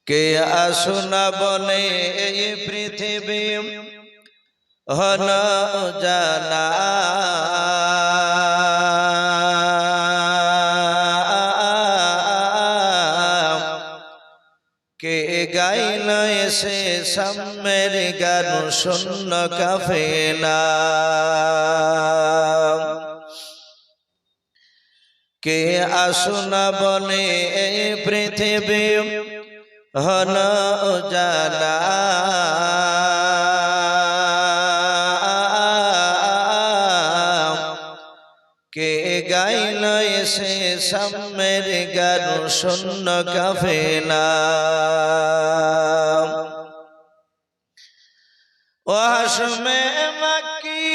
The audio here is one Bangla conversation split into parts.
কে আসুনা বলে এই পৃথিবী হলো জানা কে গাইল এসে সামের গান শূন্য কাফেলা কে আসুনা বলে এই পৃথিবী হলো জানা কে গাইল এসে সামের গান শূন্য কাফেলা ও হাশমে মক্কি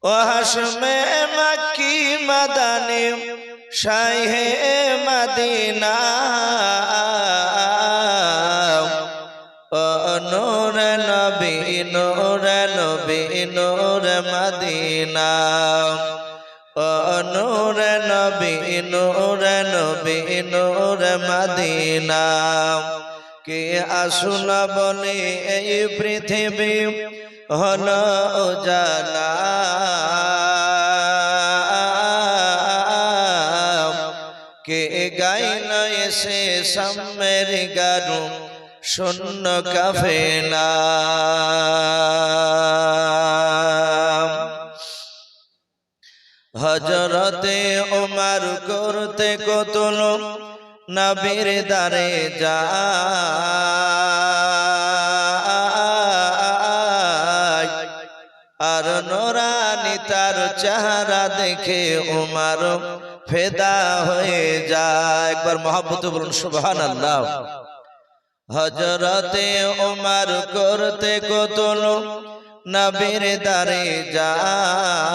ও হাশমে মক্কি মদানি শাহে মদিনা ও নূর নবী নূর নবী নূর মদিনা ও নূর নবী নূর নবী নূর মদিনা কে আসুন বলে এই পৃথিবী হলো জানা কে গাইল এসে সামের গান শূন্য কাফেলা হযরতে ওমর করতে কতল নবীর দারে যায় আর নূরানি তার চেহারা দেখে ওমর ফেদা হয়ে যায় একবার মহব্বতে বলুন সুবহানাল্লাহ হযরতে ওমর করতে কতল নবীর দারে যায়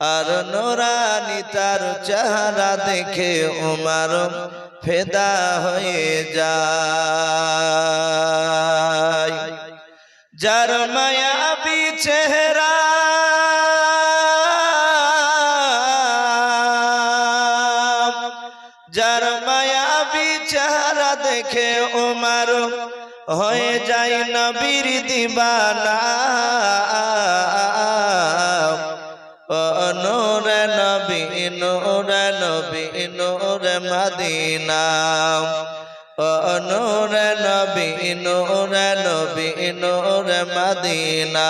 আর নূরানি তার চেহারা দেখে ওমর ফেদা হয়ে যায় যার মায়াবী চেহারা যার মায়াবী চেহারা দেখে ওমর হয়ে যায় নবীর দিবানা ও নূর নবী নূর নবী নূর মদিনা ও নূর নবী নূর নবী নূর মদিনা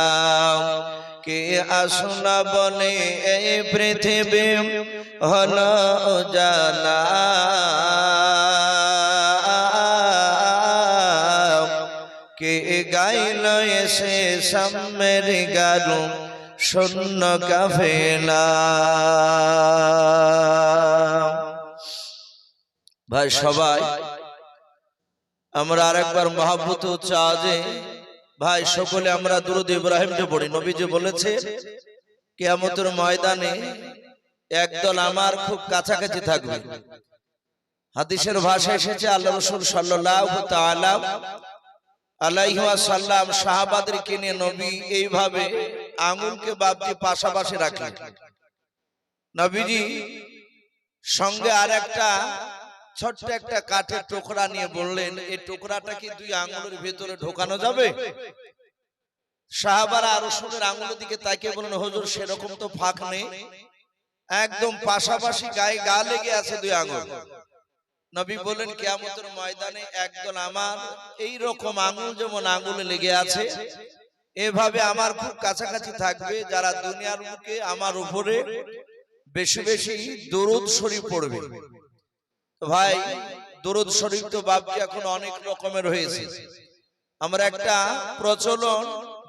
কে আসুন বলে এই পৃথিবী হলো জানা কে গাইল এসে সামের গান শূন্য কাফেলা ভাই সবাই আমরা আরেকবার মহব্বত চাওয়াজে ভাই সকলে আমরা দুরূদ ইব্রাহিমকে পড়ি নবীজি বলেছে কিয়ামতের ময়দানে একদল আমার খুব কাছাকাছি থাকবে হাদিসের ভাষায় এসেছে আল্লাহ রাসূল সাল্লাল্লাহু তাআলা আলাইহি ওয়াসাল্লাম সাহাবাদেরকে নিয়ে নবী এইভাবে আঙ্গুলকে বাপজি পাশাপাশি রাখলেন নবীজি সঙ্গে আরেকটা ছোট্ট একটা কাঠের টুকরা নিয়ে বললেন এই টুকরাটা কি দুই আঙ্গুলের ভিতরে ঢোকানো যাবে সাহাবারা আর রাসূলের আঙ্গুলের দিকে তাকিয়ে বললেন হুজুর সেরকম তো ফাঁক নেই একদম পাশাপাশি গায়ে গা লেগে আছে দুই আঙ্গুল নবী বলেন কিয়ামতের ময়দানে একদল আমার এই রকম আঙ্গুল যেমন আঙ্গুলে লেগে আছে এভাবে আমার খুব কাছাকাছি থাকবে যারা দুনিয়ার বুকে আমার উপরে বেশি বেশি দরুদ শরীফ পড়বে ভাই দরুদ শরীফ তো বাপজি এখন অনেক রকমের হয়েছে আমরা একটা প্রচলন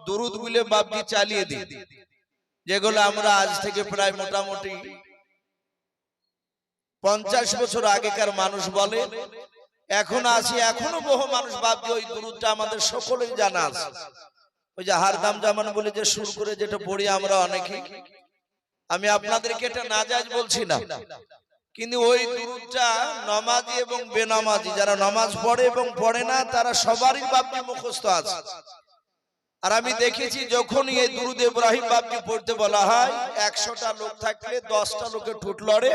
দরুদ বলে বাপজি চালিয়ে দিই যেগুলো আমরা আজ থেকে প্রায় মোটামুটি 50 বছর আগেকার মানুষ বলে এখন আছে এখনো বহু মানুষ বাপজি ওই দরুদটা আমাদের সকলের জানা আছে ওই যে হারদাম জামান বলে যে সুর করে যেটা পড়ি আমরা অনেকে আমি আপনাদেরকে এটা নাজায়েজ বলছি না কিন্তু ওই দুরুদটা নামাজি এবং বেনামাজি যারা নামাজ পড়ে এবং পড়ে না তারা সবারই বাপজি মুখস্থ আছে আর আমি দেখেছি যখনই এই দুরূদ ইব্রাহিম বাপজি পড়তে বলা হয় 100টা লোক থাকলে 10টা লোকের ঠোঁট লড়ে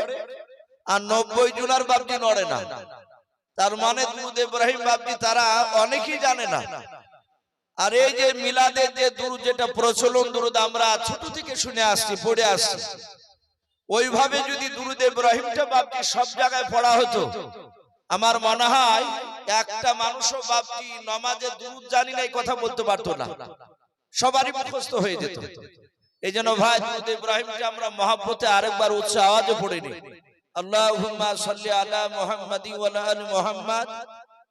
আর 90 জনের বাপজি নড়ে না। তার মানে দুরূদ ইব্রাহিম বাপজি তারা অনেকেই জানে না। আর এই যে মিলাদের যে দুরূদ যেটা প্রচলন দুরূদ আমরা ছোট থেকে শুনে আসছি পড়ে আসছি, ওইভাবে যদি দুরূদ ইব্রাহিমটা বাপজি সব জায়গায় পড়া হতো, আমার মনে হয় একটা মানুষও বাপজি নামাজে দুরূদ জানি না এই কথা বলতে পারতো না, সবারই মুখস্থ হয়ে যেত। এই জন্য ভাই দুরূদ ইব্রাহিমটা আমরা মহব্বতে আরেকবার উচ্চ আওয়াজে পড়ে নিই। আল্লাহুম্মা সাল্লি আলা মুহাম্মাদি ওয়া আলা আলি মুহাম্মাদ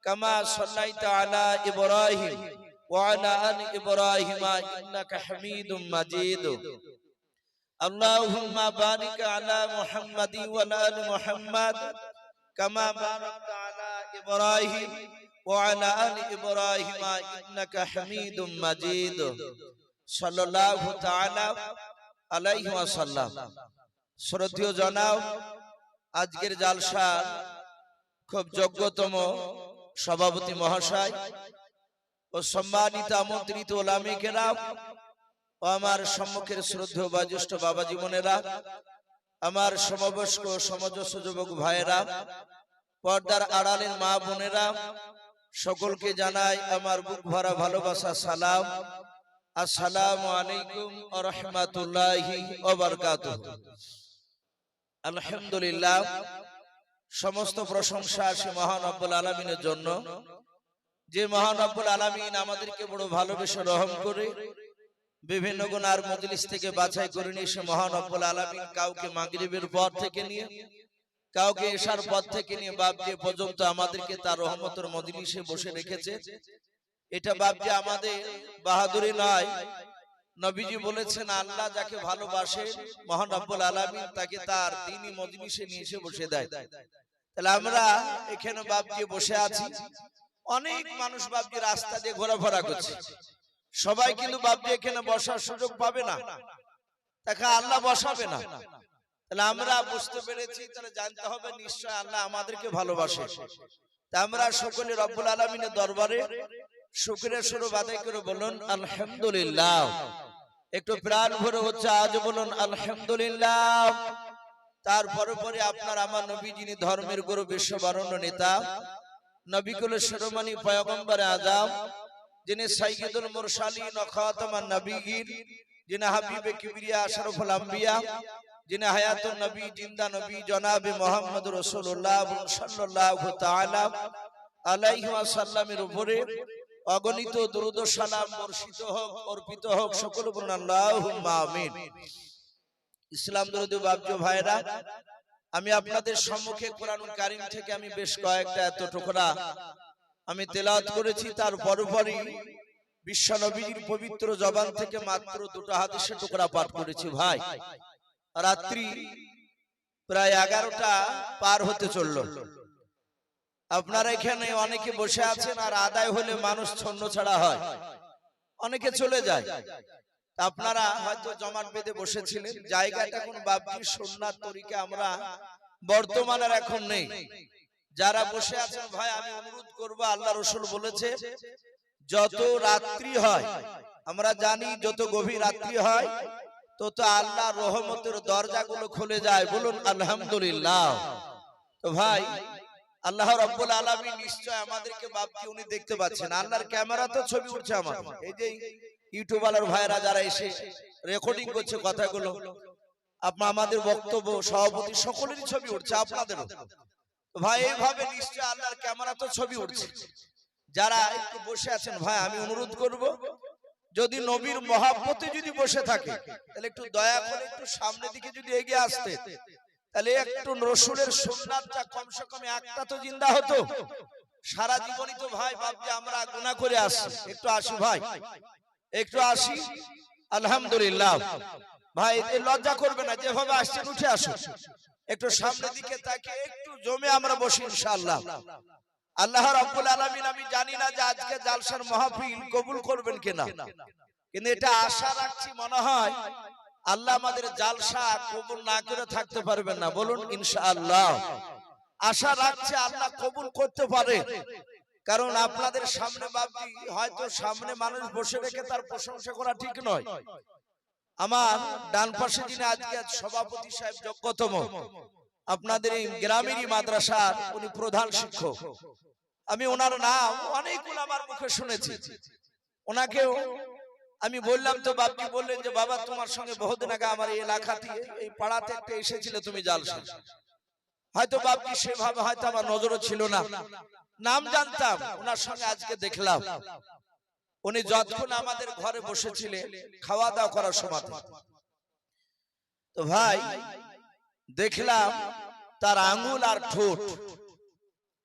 কামা সাল্লাইতা আলা ইব্রাহিম ওয়া আলা আলি ইব্রাহিম ইন্নাকা হামিদুম মাজিদ। আল্লাহুম্মা বারিক আলা মুহাম্মাদি ওয়া আলা আলি মুহাম্মাদ কামা বারাকতা আলা ইব্রাহিম ওয়া আলা আলি ইব্রাহিম ইন্নাকা হামিদুম মাজিদ। সাল্লাল্লাহু তাআলা আলাইহি ওয়াসাল্লাম। শ্রদ্ধেয় জনাব, আজকের জালসার খুব যোগ্যতম সভাপতি মহাশয় ও সম্মানিত আমন্ত্রিত ওলামা কেরাম ও আমার সম্মুখের শ্রদ্ধেয় বয়োজ্যেষ্ঠ বাবা জীবনেরা, আমার সমবয়স্ক সমজস্ব যুবক ভাইয়েরা, পর্দার আড়ালের মা বোনেরা, সকলকে জানাই আমার বুক ভরা ভালোবাসা সালাম। আসসালামু আলাইকুম ওয়া রাহমাতুল্লাহি ওয়া বারাকাতুহু। আলহামদুলিল্লাহ, সমস্ত প্রশংসা সে মহান রব্বুল আলামিনের জন্য, যে মহান রব্বুল আলামিন আমাদেরকে বড় ভালোবেসে রহম করে বিভিন্ন গুনার মজলিস থেকে বাছাই করে নিয়ে সে মহান রব্বুল আলামিন কাউকে মাগরিবের পর থেকে নিয়ে কাউকে এশার পর থেকে নিয়ে বাপজি পর্যন্ত আমাদেরকে তার রহমতের মজলিসে বসে রেখেছে। এটা বাপজি আমাদের বাহাদুরি নয়, নবীজি বলেছেন আল্লাহ যাকে ভালোবাসেন মহান রব্বুল আলামিন তাকে তার দ্বীনি মজলিসে নিয়ে এসে বসে দেয়। তাহলে আমরা এখানে বাপজি বসে আছি, অনেক মানুষ বাপজি রাস্তা দিয়ে ঘোরাফেরা করছে, সবাই কিন্তু বাপজি এখানে বসার সুযোগ পাবে না, তাকে আল্লাহ বসাবে না। তাহলে আমরা বুঝতে পেরেছি, তাহলে জানতে হবে নিশ্চয় আল্লাহ আমাদেরকে ভালোবাসে। তা আমরা সকলে রব্বুল আলামিনের দরবারে শুকরিয়া স্বরূপ আদায় করে বলুন আলহামদুলিল্লাহ। একটু প্রাণ ভরে হচ্ছে আজ বলুন আলহামদুলিল্লাহ। তারপরে পরে আপনার আমার নবী, যিনি ধর্মের গুরু, বিশ্ববরণ্য নেতা, নবী কুলের শিরোমণি পয়গম্বর আযম, যিনি সাইয়্যিদুল মুরসালিন ও খাতামান নবিয়্যিন, যিনি হাবিবে কিবরিয়া আশরাফুল আম্বিয়া, যিনি হায়াতুন নবী, জিন্দা নবী জনাবে মুহাম্মদ রাসূলুল্লাহ সাল্লাল্লাহু তাআলা আলাইহি ওয়াসাল্লামের উপরে অগণিত দুরূদ ও সালাম বর্ষিত হোক, অর্পিত হোক। সকলে বলুন আল্লাহুম্মা আমিন। ইসলাম দরদি বাপজি ভাইরা, আমি আপনাদের সম্মুখে কোরআনুল কারীম থেকে আমি বেশ কয়েকটা এত টুকরা আমি তেলাওয়াত করেছি। তার পরপরই বিশ্ব নবীর পবিত্র জবান থেকে মাত্র দুটো হাদিসের টুকরা পাঠ করেছি। ভাই, রাত্রি প্রায় 11টা পার হতে চলল। আপনারা এখানে অনেকে বসে আছেন, আর আদায় হলে মানুষ ছন্ন ছাড়া হয়, অনেকে চলে যায়। আপনারা হয়তো জমাট বেঁধে বসেছিলেন, জায়গাটা কোন বাপজি সুন্নাত তরিকা আমরা বর্তমানের এখন নেই। যারা বসে আছেন ভাই, আমি অনুরোধ করব, আল্লাহ রাসূল বলেছে যত রাত্রি হয়, আমরা জানি যত গভীর রাত্রি হয় তত আল্লাহর রহমতের দরজাগুলো খুলে যায়। বলুন আলহামদুলিল্লাহ। তো ভাই, আল্লাহ রাব্বুল আলামিন নিশ্চয় আমাদেরকে বাপজি উনি দেখতে পাচ্ছেন। আল্লাহর ক্যামেরা তো ছবি উঠছে আমার, এই যে ইউটিউব ওয়ালার ভাইরা যারা এসে রেকর্ডিং করছে কথাগুলো, আপনার আমাদের বক্তব্য সভাপতি সকলেরই ছবি উঠছে, আপনাদেরও। ভাই এইভাবে নিশ্চয় আল্লাহর ক্যামেরা তো ছবি উঠছে। যারা একটু বসে আছেন ভাই, আমি অনুরোধ করব, যদি নবীর মহব্বতে যদি বসে থাকে তাহলে একটু দয়া করে একটু সামনের দিকে যদি এগিয়ে আসতে, তাহলে একটু রাসূলের সুন্নাতটা কমসে কম একটা তো জিন্দা হতো। সারা জীবনই তো ভাই বাপজি আমরা গুনাহ করে আসছি। একটু আসি ভাই, একটু আসি। আলহামদুলিল্লাহ ভাই, লজ্জা করবে না, যেভাবে আসছেন উঠে আসুন, একটু সামনের দিকে তাকিয়ে একটু জমে আমরা বসি ইনশাআল্লাহ। আল্লাহ রাব্বুল আলামিন, আমি জানি না যে আজকে জালসার মাহফিল কবুল করবেন কিনা, কিন্তু এটা আশা রাখছি মনে হয় আল্লাহ আমাদের জালসা কবুল না করে থাকতে পারবেন না। বলুন ইনশাআল্লাহ। আশা রাখছি আল্লাহ কবুল করতে পারে, কারণ আপনাদের সামনে বাপজি হয়তো সামনে মানুষ বসে রেখে তার প্রশংসা করা ঠিক নয়। আমার ডান পাশে যিনি আজকে সভাপতি সাহেব যোগ্যতম, আপনাদের এই গ্রামেরই মাদ্রাসার উনি প্রধান শিক্ষক। আমি ওনার নাম অনেকগুলো আমার মুখে শুনেছি। ওনাকেও আমি বললাম তো বাপজি বললেন যে বাবা তোমার সঙ্গে বহুদিন আগে আমার এই এলাকাতে এই পাড়াতে একটা এসেছিল তুমি জালসা। হয়তো বাপজি সেভাবে হয়তো আমার নজরও ছিল না, নাম জানতাম, ওনার সঙ্গে আজকে দেখলাম উনি যতক্ষণ আমাদের ঘরে বসেছিলেন খাওয়া দাওয়া করার সময়, তো ভাই দেখলাম তার আঙ্গুল আর ঠোঁট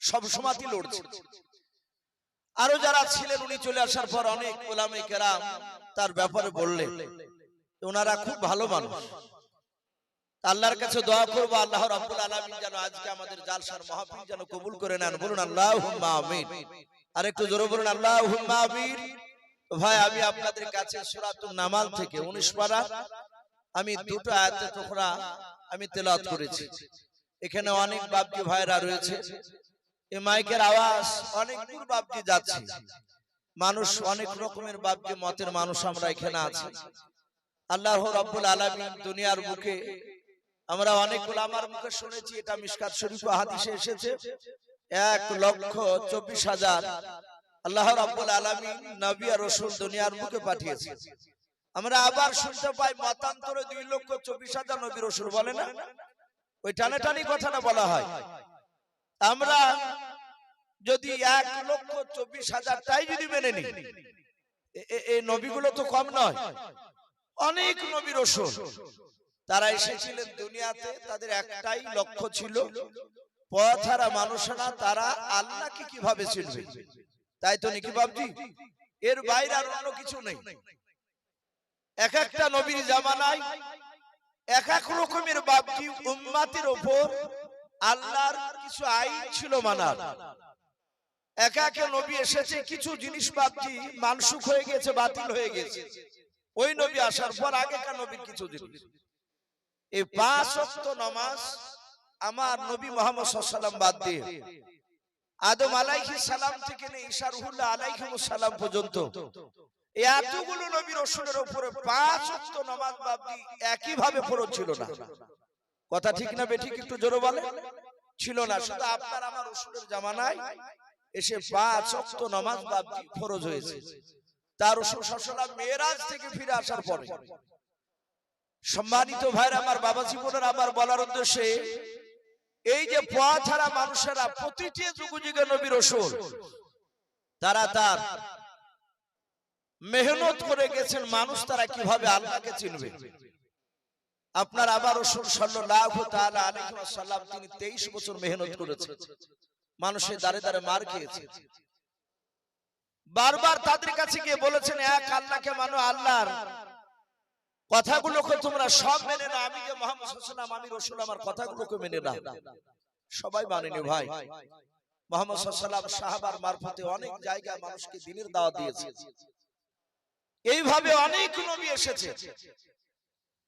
সব সময়ই লড়ছে। আরো যারা ছিলেন উনি চলে আসার পর অনেক ওলামায়ে কেরাম তার ব্যাপারে বললেন, ওনারা খুব ভালো মানুষ। আল্লাহর কাছে দোয়া করব আল্লাহ রাব্বুল আলামিন যেন আজকে আমাদের জালসার মাহফিল যেন কবুল করে নেন। বলুন আল্লাহুম্মা আমিন। আর একটু জোরে বলুন আল্লাহুম্মা আমিন। ভাই আমি আপনাদের কাছে সূরাতুন নামাল থেকে 19 পারা আমি দুটো আয়াতে টুকরা আমি তেলাওয়াত করেছি। এখানে অনেক বাপজি ভাইরা রয়েছে, এই মাইকের আওয়াজ অনেক দূর বাপজি যাচ্ছে, মানুষ অনেক রকমের বাপজি মতের মানুষ আমরা এখানে আছি। আল্লাহ রাব্বুল আলামিন দুনিয়ার বুকে আমরা অনেক উলামার মুখে শুনেছি, এটা মিশকাত শরীফ হাদিসে এসেছে 1,24,000 আল্লাহ রাব্বুল আলামিন নবী আর রাসূল দুনিয়ার মুখে পাঠিয়েছে। আমরা আবার শুনতে পাই মতান্তরে 2,24,000 নবী রাসূল বলে না, ওই টানাটানি কথাটা বলা হয়। আমরা যদি 1,24,000 টাই যদি মেনে নিই, এই নবীগুলো তো কম নয়, অনেক নবী রাসূল তারা এসেছিলেন দুনিয়াতে, তাদের একটাই লক্ষ্য ছিল পথহারা মানুষরা তারা আল্লাহকে কিভাবে চিনবে, তাই তো নাকি বাপজি? এর বাইরে আর অন্য কিছু নেই। এক একটা নবীর জামানায় এক এক রকমের বাপজি উম্মতের উপর আল্লাহর কিছু আইন ছিল মানার। এক এক নবী এসেছে, কিছু জিনিস বাপজি মানসুখ হয়ে গেছে, বাতিল হয়ে গেছে ওই নবী আসার পর। আগেকার নবীর কিছু জিনিস, এই 5 ওয়াক্ত নামাজ আমার নবী মুহাম্মদ সাল্লাল্লাহু আলাইহি ওয়াসাল্লাম বাদ দিয়ে আদম আলাইহিস সালাম থেকে নিয়ে ঈসা রুহুল্লাহ আলাইহিস সালাম পর্যন্ত এতগুলো নবী রাসূলের উপরে 5 ওয়াক্ত নামাজ বাপজি একই ভাবে ফরজ ছিল না। কথা ঠিক না বেঠিক একটু জোরে বলে? ছিল না। শুধু আপনার আমার রাসূলের জামানায় এসে 5 ওয়াক্ত নামাজ বাপজি ফরজ হয়েছে। তার রাসূল সাল্লাল্লাহু আলাইহি ওয়াসাল্লাম মেরাজ থেকে ফিরে আসার পরে। সম্মানিত ভাইরা আমার, বাবা জীবনের আমার বলার উদ্দেশ্যে এই যে পথহারা মানুষেরা প্রতিটি যুগ যুগে নবী রাসূল তারা তার মেহনত করে গেছেন, মানুষ তারা কিভাবে আল্লাহকে চিনবে। আপনার আবার রাসূল সাল্লাল্লাহু তাআলা আলাইহি ওয়াসাল্লাম তিনি 23 বছর মেহনত করেছেন, মানুষের দাঁড়ে দাঁড়ে মার খেয়েছে, বারবার তাদের কাছে গিয়ে বলেছেন এক আল্লাহকে মানো, আল্লাহর কথাগুলোকে তোমরা সব মেনে নাও। আমি যে মুহাম্মদ সাল্লাল্লাহু আলাইহি ওয়াসাল্লাম আমি রাসূল, আমার কথাগুলোকে মেনে নাও। সবাই মানেনি ভাই। মুহাম্মদ সাল্লাল্লাহু আলাইহি ওয়াসাল্লাম সাহাবার মারফতে অনেক জায়গায় মানুষকে দ্বীনের দাওয়াত দিয়েছে। এইভাবে অনেক নবী এসেছে,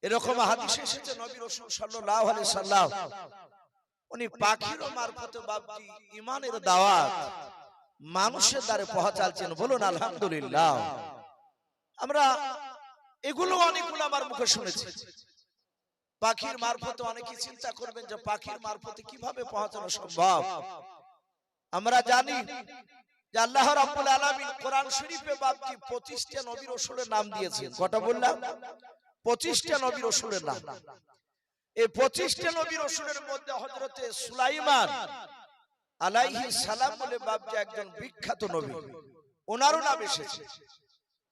এরকম হাদিসে এসেছে নবী রাসূল সাল্লাল্লাহু আলাইহি ওয়াসাল্লাম উনি পাখির মারফতে বাপজি ঈমানের দাওয়াত মানুষের দ্বারে পৌঁছালছেন। বলুন আলহামদুলিল্লাহ। আমরা এগুলো অনেকগুলো আমার মুখে শুনেছি। পাখির মারফতে অনেকে চিন্তা করবেন যে পাখির মারফতে কিভাবে পৌঁছানো সম্ভব। আমরা জানি যে আল্লাহ রাব্বুল আলামিন কোরআন শরীফে বাপজি 25টা নবী রাসূলের নাম দিয়েছেন। কত বললাম? 25টা নবী রাসূলের নাম। এই 25টা নবী রাসূলের মধ্যে হযরতে সুলাইমান আলাইহিস সালাম বলে বাপজি একজন বিখ্যাত নবী, ওনারও নাম এসেছে,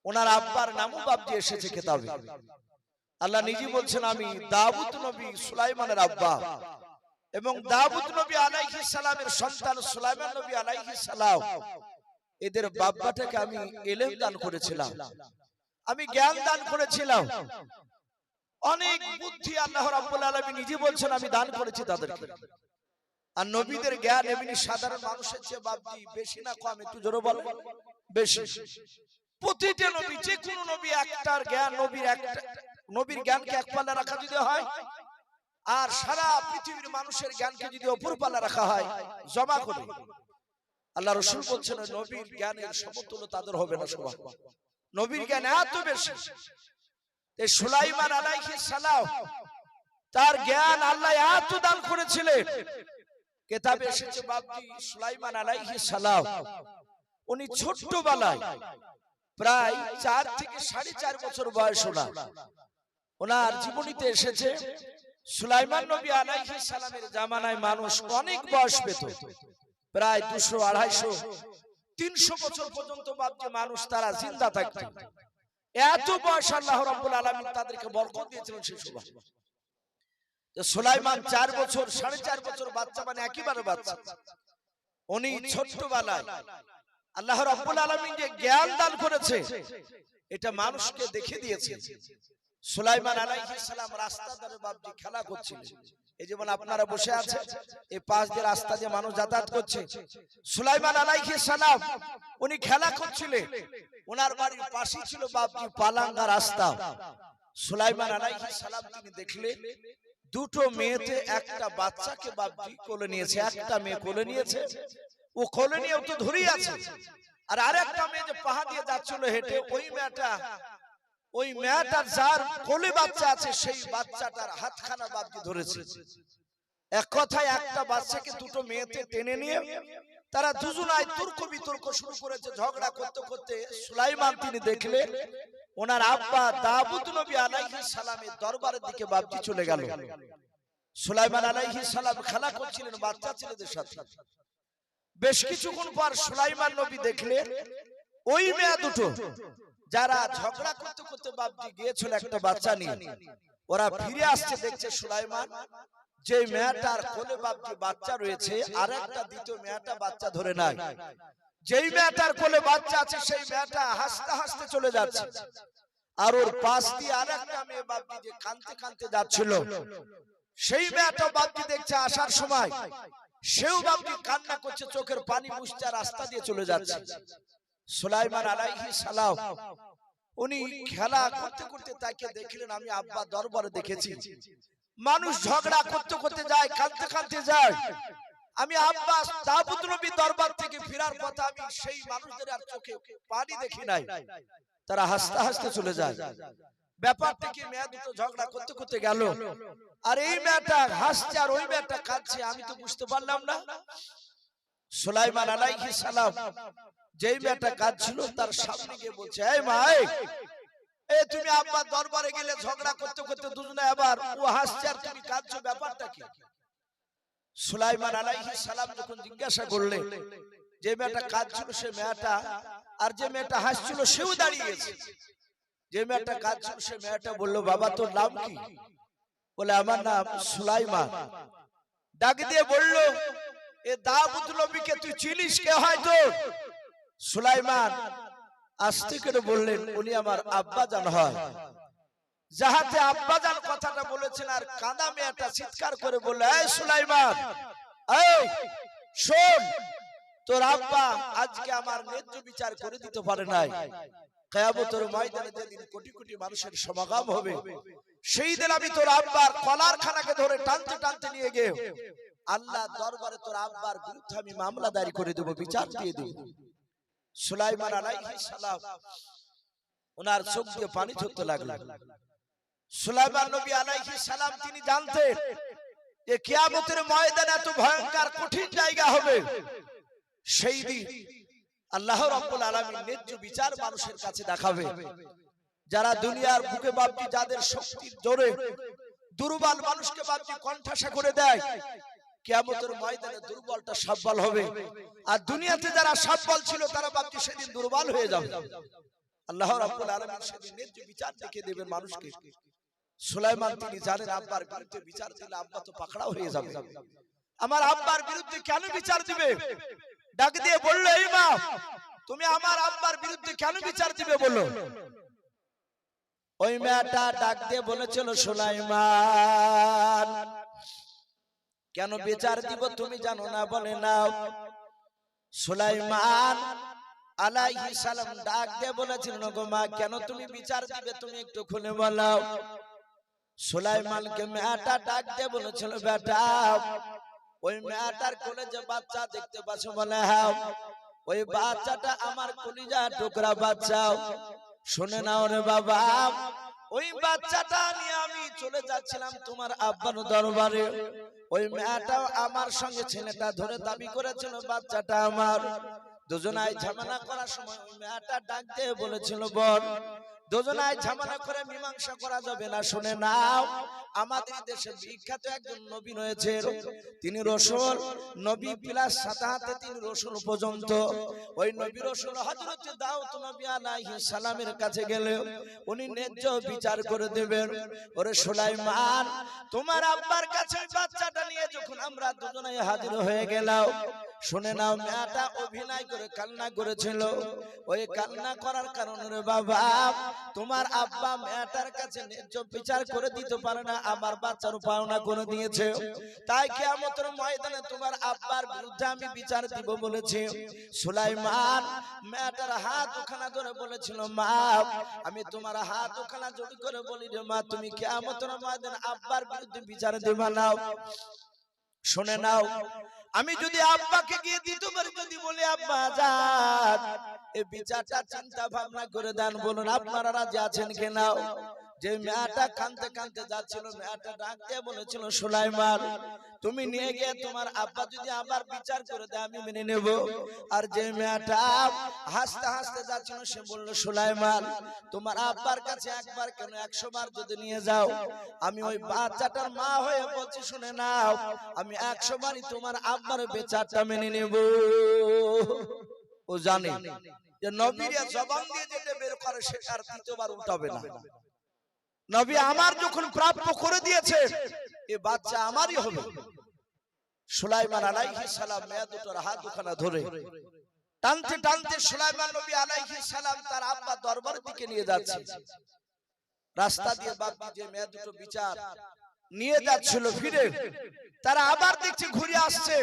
ওনার আব্বার নামও বাপজি এসেছে কিতাবে। আল্লাহ নিজে বলছেন আমি দাউদ নবী সুলাইমানের আব্বা, এবং দাউদ নবী আলাইহিস সালামের সন্তান সুলাইমান নবী আলাইহিস সালাম এদের বাব্বাটাকে আমি ইলম দান করেছিলাম, আমি জ্ঞান দান করেছিলাম, অনেক বুদ্ধি আল্লাহ রাব্বুল আলামিন নিজে বলছেন আমি দান করেছি তাদেরকে। আর নবীদের জ্ঞান এমনি সাধারণ মানুষের চেয়ে বাপজি বেশি না কম? একটু জোরে বলেন। বেশি। প্রতিটা নবী, যে কোন নবী একটার জ্ঞান, নবীর জ্ঞানকে এক পাল্লা রাখা যদি হয় আর সারা পৃথিবীর মানুষের জ্ঞানকে যদি অপর পাল্লা রাখা হয় জমা করে, আল্লাহ রাসূল বলছেন নবীর জ্ঞানের সমতুল্য তাদের হবে না সবাই। নবীর জ্ঞান এত বেশি। এই সুলাইমান আলাইহিস সালাম তার জ্ঞান আল্লাহ এত দান করেছিলেন। কিতাবে এসেছে বাপজি সুলাইমান আলাইহিস সালাম উনি ছোট্টবেলায় প্রায় 4 থেকে 4.5 বছর বয়স ওনার জীবনীতে এসেছে সুলাইমান নবী আলাইহিস সালামের জামানায় মানুষ অনেক বয়স পেত, প্রায় 200, 250, 300 বছর পর্যন্ত বাপজি মানুষ তারা জিন্দা থাকত। এত বয়স আল্লাহ রাব্বুল আলামিন তাদেরকে বরকত দিয়েছিলেন সেই সময়। সুলাইমান 4 বছর 4.5 বছর বাচ্চা, মানে একেবারে বাচ্চা। উনি ছোট্টবেলায় আল্লাহ রাব্বুল আলামিন যে জ্ঞান দান করেছে এটা মানুষকে দেখে দিয়েছে। সুলাইমান আলাইহিস সালাম রাস্তা ধরে বাপজি খেলা করছিলেন। এই যেমন আপনারা বসে আছেন, এই পাশ দিয়ে রাস্তা দিয়ে মানুষ যাতায়াত করছে। সুলাইমান আলাইহিস সালাম উনি খেলা করছিলেন। ওনার বাড়ির পাশেই ছিল বাপজি পালাঙ্গা রাস্তা। সুলাইমান আলাইহিস সালাম তিনি দেখলেন দুটো মেয়েতে একটা বাচ্চাকে বাপজি কোলে নিয়েছে। একটা মেয়ে কোলে নিয়েছে, ও কোলে নিয়ে তো ধরেই আছে। আর আরেকটা মেয়ে যে পাহা দিয়ে যাচ্ছিল হেঁটে, ওই মেয়েটার যার কোলে বাচ্চা আছে সেই বাচ্চাটার হাতখানা বাপজি ধরেছে। এক কথায় একটা বাচ্চাকে দুটো মেয়েতে টেনে নিয়ে তারা দুজনায় তর্ক বিতর্ক শুরু করেছে। ঝগড়া করতে করতে সুলাইমান তিনি দেখলেন ওনার আব্বা দাউদ নবী আলাইহিস সালামের দরবারের দিকে বাপজি চলে গেল। সুলাইমান আলাইহিস সালাম খেলা করছিলেন বাচ্চা ছেলেদের সাথে। বেশ কিছুক্ষণ পর সুলাইমান নবী দেখলেন ওই মেয়ে দুটো যারা ঝগড়া করতে করতে বাপজি গিয়েছিল একটা বাচ্চা নিয়ে, ওরা ফিরে আসছে। দেখছে সুলাইমান যে মেয়েটার কোলে বাপজি বাচ্চা রয়েছে আর একটা দ্বিতীয় মেয়েটা বাচ্চা ধরে নাই। যেই মেয়েটার কোলে বাচ্চা আছে সেই মেয়েটা হাসতে হাসতে চলে যাচ্ছে, আর ওর পাশ দিয়ে আরেকটা মেয়ে বাপজি যে কাঁদতে কাঁদতে যাচ্ছিল, সেই মেয়েটা বাপজি দেখছে আসার সময় সেও বাপজি কান্না করছে, চোখের পানি মুছতে রাস্তা দিয়ে চলে যাচ্ছে। সুলাইমান আলাইহিস সালাম উনি খেলা করতে করতে তাকে দেখলেন, আমি আব্বা দরবারে দেখেছি মানুষ ঝগড়া করতে করতে যায়, কাঁদতে কাঁদতে যায়। আমি আব্বা দাউদ নবীর দরবার থেকে ফেরার পথে আমি সেই মানুষদের আর চোখে পানি দেখি নাই, তারা হাসতে হাসতে চলে যায়। ব্যাপারটা কি, মেয়ে দুটো ঝগড়া করতে করতে গেল, আর এই মেয়েটা হাসছে আর ওই মেয়েটা কাঁদছে, আমি তো বুঝতে পারলাম না। সুলাইমান আলাইহিস সালাম যেই মেয়েটা কাঁদছিল তার সামনে গিয়ে বলছে, এই মা, এই তুমি আব্বার দরবারে গেলে ঝগড়া করতে করতে দুজনে আবার ও হাসছে আর তুমি কাঁদছো, ব্যাপারটা কি? সুলাইমান আলাইহিস সালাম যখন জিজ্ঞাসা করলেন, যে মেয়েটা কাঁদছিল সে মেয়েটা আর যে মেয়েটা হাসছিল সেও দাঁড়িয়েছে। যে মেয়েটা কাঁদছিল সে মেয়েটা বলল, বাবা তোর নাম কি? বলে, আমার নাম সুলাইমান। ডাক দিয়ে বলল, এ দাউদ নবীকে তুই চিনিস? কে হয় তোর? সুলাইমান আস্তে করে বললেন, উনি আমার আব্বাজান হয়। যাহাতে আব্বাজান কথাটা বলেছেন আর কাঁদা মেয়েটা চিৎকার করে বলল, এই সুলাইমান, এই শোন, তোর আব্বা আজকে আমার ন্যায্য বিচার করে দিতে পারে নাই। কিয়ামতের ময়দানে যেদিন কোটি কোটি মানুষের সমাগম হবে, সেই দিন আমি তোর আব্বার কলার খানাকে ধরে টানতে টানতে নিয়ে গিয়ে আল্লাহ দরবারে তোর আব্বার বিরুদ্ধে আমি মামলা দায়ের করে দেব, বিচার দিয়ে দেব। সুলাইমান আলাইহিস সালাম ওনার চোখ দিয়ে পানি ঝরতে লাগলো। সুলাইমান নবী আলাইহিস সালাম তিনি জানতেন যে কিয়ামতের ময়দানে এত ভয়ঙ্কর কঠিন জায়গা হবে, সেই দিন আল্লাহ রাব্বুল আলামিন ন্যায্য বিচার মানুষের কাছে দেখাবে। যারা দুনিয়ার বুকে বাপজি যাদের শক্তির জোরে দুর্বল মানুষকে বাপজি কণ্ঠাসা করে দেয়, কিয়ামতের ময়দানে দুর্বলটা সবল হবে, আর দুনিয়াতে যারা সবল ছিল তারা বাপজি সেদিন দুর্বল হয়ে যাবে। আল্লাহ রাব্বুল আলামিন সেদিন ন্যায্য বিচার দেখিয়ে দেবেন মানুষকে। সুলাইমান তিনি জানেন আব্বার বিরুদ্ধে বিচার দিলে আব্বা তো পাকড়াও হয়ে যাবে, আমার আব্বার বিরুদ্ধে কেন বিচার দিবে? ডাক দিয়ে বলল, এই মা, তুমি আমার আব্বার বিরুদ্ধে কেন বিচার দিবে বলো? ওই মেয়েটা ডাক দিয়ে বলেছিল, সুলাইমান কেন বিচার দিব তুমি জানো না? বলে নাও। সুলাইমান আলাইহিস সালাম ডাক দিয়ে বলেছিলেন, গো মা, কেন তুমি বিচার দিবে তুমি একটু খুলে বলো। সুলাইমানকে মেয়েটা ডাক দিয়ে বলেছিল, বেটা ওই মেয়েটার কোলে যে বাচ্চা দেখতে পাচ্ছ বলে হ্যাঁ ওই বাচ্চাটা আমার কলিজা টুকরা বাচ্চা। শুনে নাও রে বাবা, ওই বাচ্চাটা নিয়ে আমি চলে যাচ্ছিলাম তোমার আব্বার দরবারে। ওই মেয়েটাও আমার সঙ্গে ছেলেটা ধরে দাবি করেছিল বাচ্চাটা আমার। দুজনায় ঝামেলা করার সময় ওই মেয়েটা ডাক দিয়ে বলেছিল বোন, দুজনায় ঝামেলা করে মীমাংসা করা যাবে না। শুনে নাও, আমাদের দেশে বিখ্যাত একজন নবী রয়েছে, তিনি রসুল নবী প্লাস সাথে হাতে তিনি রসুল পর্যন্ত। ওই নবী রসুল হযরত দাউদ নবী আলাইহিস সালামের কাছে গেলে উনি ন্যায্য বিচার করে দেবেন। ওরে সুলাইমান, তোমার আব্বার কাছে বাচ্চাটা নিয়ে যখন আমরা দুজনাই হাজির হয়ে গেলাম, শুনে নাও মেয়েটা অভিনয় করে কান্না করেছিল। ওই কান্না করার কারণে রে বাবা, তোমার আব্বা মেয়েটার কাছে ন্যায্য বিচার করে দিতে পারে না, আমার বাচ্চার পাওনা করে দিয়েছে। তাই কিয়ামতের ময়দানে তোমার আব্বার বিরুদ্ধে আমি বিচার দিব বলেছি। সুলাইমান মেয়েটার হাত ওখানে ধরে বলেছিল মা, আমি তোমার হাত ওখানে জড়ি করে বলি রে মা, তুমি কিয়ামতের ময়দানে আব্বার বিরুদ্ধে বিচার দিবা না। শুনে নাও, আমি যদি আব্বাকে গিয়ে দ্বিতীয়বার যদি বলি আব্বা যান, এই বিচারটা চিন্তা ভাবনা করে দেন, বলুন আপনারা রাজি আছেন কিনা? যে মেয়েটা কাঁদতে কাঁদতে যাচ্ছিল, মেয়েটা ডাক দিয়ে বলেছিল সুলাইমান, তুমি নিয়ে গিয়ে তোমার আব্বা যদি আবার বিচার করে দেয় আমি মেনে নেব। আর যে মেয়েটা হাসতে হাসতে যাচ্ছিল সে বলল সুলাইমান, তোমার আব্বার কাছে একবার কেন 100 বার যদি নিয়ে যাও, আমি ওই বাচ্চাটার মা হয়ে বলছি, শুনে নাও, আমি 100 বারই তোমার আব্বার বিচারটা মেনে নেব। ও জানে যে নবীরা জবান দিয়ে যেটা বের করে সেটা আর দ্বিতীয়বার উল্টাবে না। নবী আমার যখন প্রাপ্য করে দিয়েছে, এই বাচ্চা আমারই হবে। সুলাইমান আলাইহিস সালাম মেয়ে দুটোর হাত দুখানা ধরে টানতে টানতে সুলাইমান নবী আলাইহিস সালাম তার আব্বা দরবারের দিকে নিয়ে যাচ্ছে। রাস্তা দিয়ে বাপজি যে মেয়ে দুটো বিচার নিয়ে যাচ্ছিল, ফিরে তারা আবার দেখছে ঘুরে আসছে।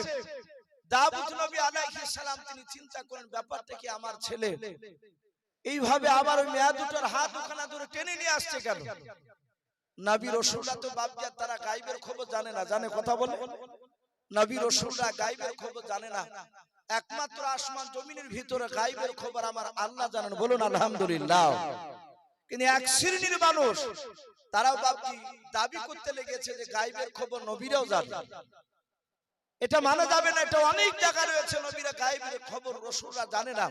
দাউদ নবী আলাইহিস সালাম তিনি চিন্তা করেন ব্যাপারটা কি, আমার ছেলে এইভাবে আবার ওই মেয়ে দুটোর হাত ওখানে ধরে টেনে নিয়ে আসছে কেন? নবী রাসূলরা তো বাপজাত, তারা গায়বের খবর জানে না। জানে কথা বলে? নবী রাসূলরা গায়বের খবর জানে না। একমাত্র আসমান জমিনের ভিতরে গায়বের খবর আমার আল্লাহ জানেন। বলুন আলহামদুলিল্লাহ। কিন্তু এক শ্রেণীর মানুষ তারাও বাপজি দাবি করতে লেগেছে যে গায়বের খবর নবীরাও জানে। এটা মানা যাবে না। এটা অনেক জায়গা রয়েছে নবীরা গায়বের খবর রাসূলরা জানে না।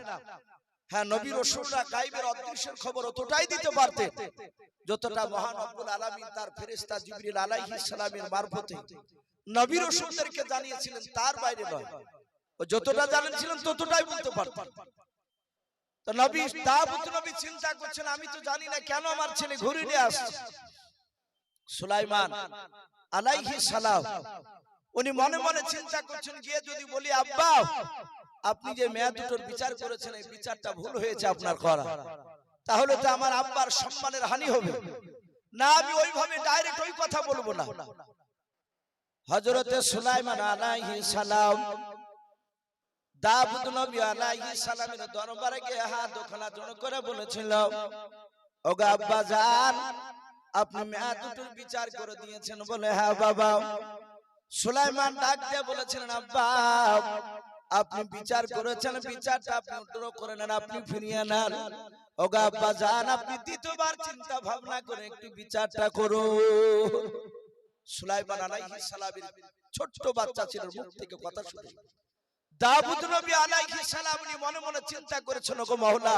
হ্যাঁ, নবী রাসূলরা গায়বের অদৃশ্যের খবর অতটাই দিতে পারতেন যতটা মহান রব্বুল আলামিন তার ফেরেশতা জিবরিল আলাইহিস সালামের মারফতে নবী রাসূলদেরকে জানিয়েছিলেন, তার বাইরে নয়। ও যতটা জানেন ততটাই বলতে পারতেন। তো নবী দাউদ নবী চিন্তা করছেন, আমি তো জানি না কেন আমার ছেলে ঘুরে নিয়ে আসছে। সুলাইমান আলাইহিস সালাম উনি মনে মনে চিন্তা করছেন, গিয়ে যদি বলি আব্বা আপনি যে মেয়ে দুটোর বিচার করেছেন এই বিচারটা ভুল হয়েছে আপনার করা, তাহলে তো আমার আব্বার সম্মানের হানি হবে না। আমি ওইভাবে ডাইরেক্ট ওই কথা বলবো না। হযরতে সুলাইমান আলাইহিস সালাম দাউদ নবী আলাইহিস সালামের দরবারে গিয়ে হাত দুখানা জোড় করে বলেছিল, ওগো আব্বা জান, আপনি মেয়ে দুটোর বিচার করে দিয়েছেন। বলে হ্যাঁ বাবা। সুলাইমান ডাক দিয়ে বলেছিলেন, আব্বা আপনি বিচার করেছেন, বিচারটা আপনি উত্তর করে নেন, আপনি ফিরিয়ে নেন। ওগো আব্বা জান, আপনি দ্বিতীয়বার চিন্তা ভাবনা করে একটু বিচারটা করুন। সুলাইমান আলাইহিস সালামের ছোট্ট বাচ্চা ছিল, মুখ থেকে কথা শুনে দাউদ নবী আলাইহিস সালাম উনি মনে মনে চিন্তা করেছেন, ওগো মাওলা,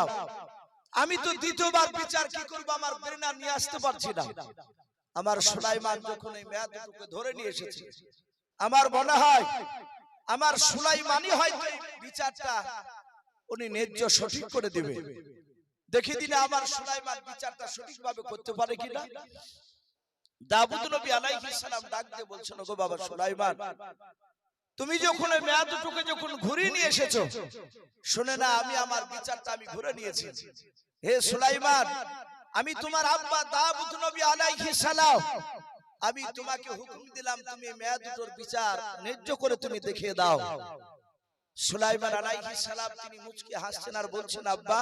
আমি তো দ্বিতীয়বার বিচার কি করব আমার ব্রেন আর নিয়ে আসতে পারছি না। আমার সুলাইমান যখন এই মেয়ে দুটোকে ধরে নিয়ে এসেছে, আমার মনে হয় আমার সুলাইমানই হয়তো এই বিচারটা উনি ন্যায্য সঠিক করে দিবে। দেখে দিলে আমার সুলাইমান বিচারটা সঠিকভাবে করতে পারে কিনা। দাউদ নবী আলাইহিস সালাম ডাক দিয়ে বলছেন, ওগো বাবা সুলাইমান, তুমি যখন এই মেয়ে দুটোকে যখন ঘুরে নিয়ে এসেছো, শুনে না আমি আমার বিচারটা আমি ঘুরে নিয়েছি। হে সুলাইমান, আমি তোমার আব্বা দাউদ নবী আলাইহিস সালাম, আমি তোমাকে হুকুম দিলাম তুমি মেয়ে দুটোর বিচার ন্যায্য করে তুমি দেখিয়ে দাও। সুলাইমান আলাইহিস সালাম তিনি মুচকি হাসছেন আর বলছেন, আব্বা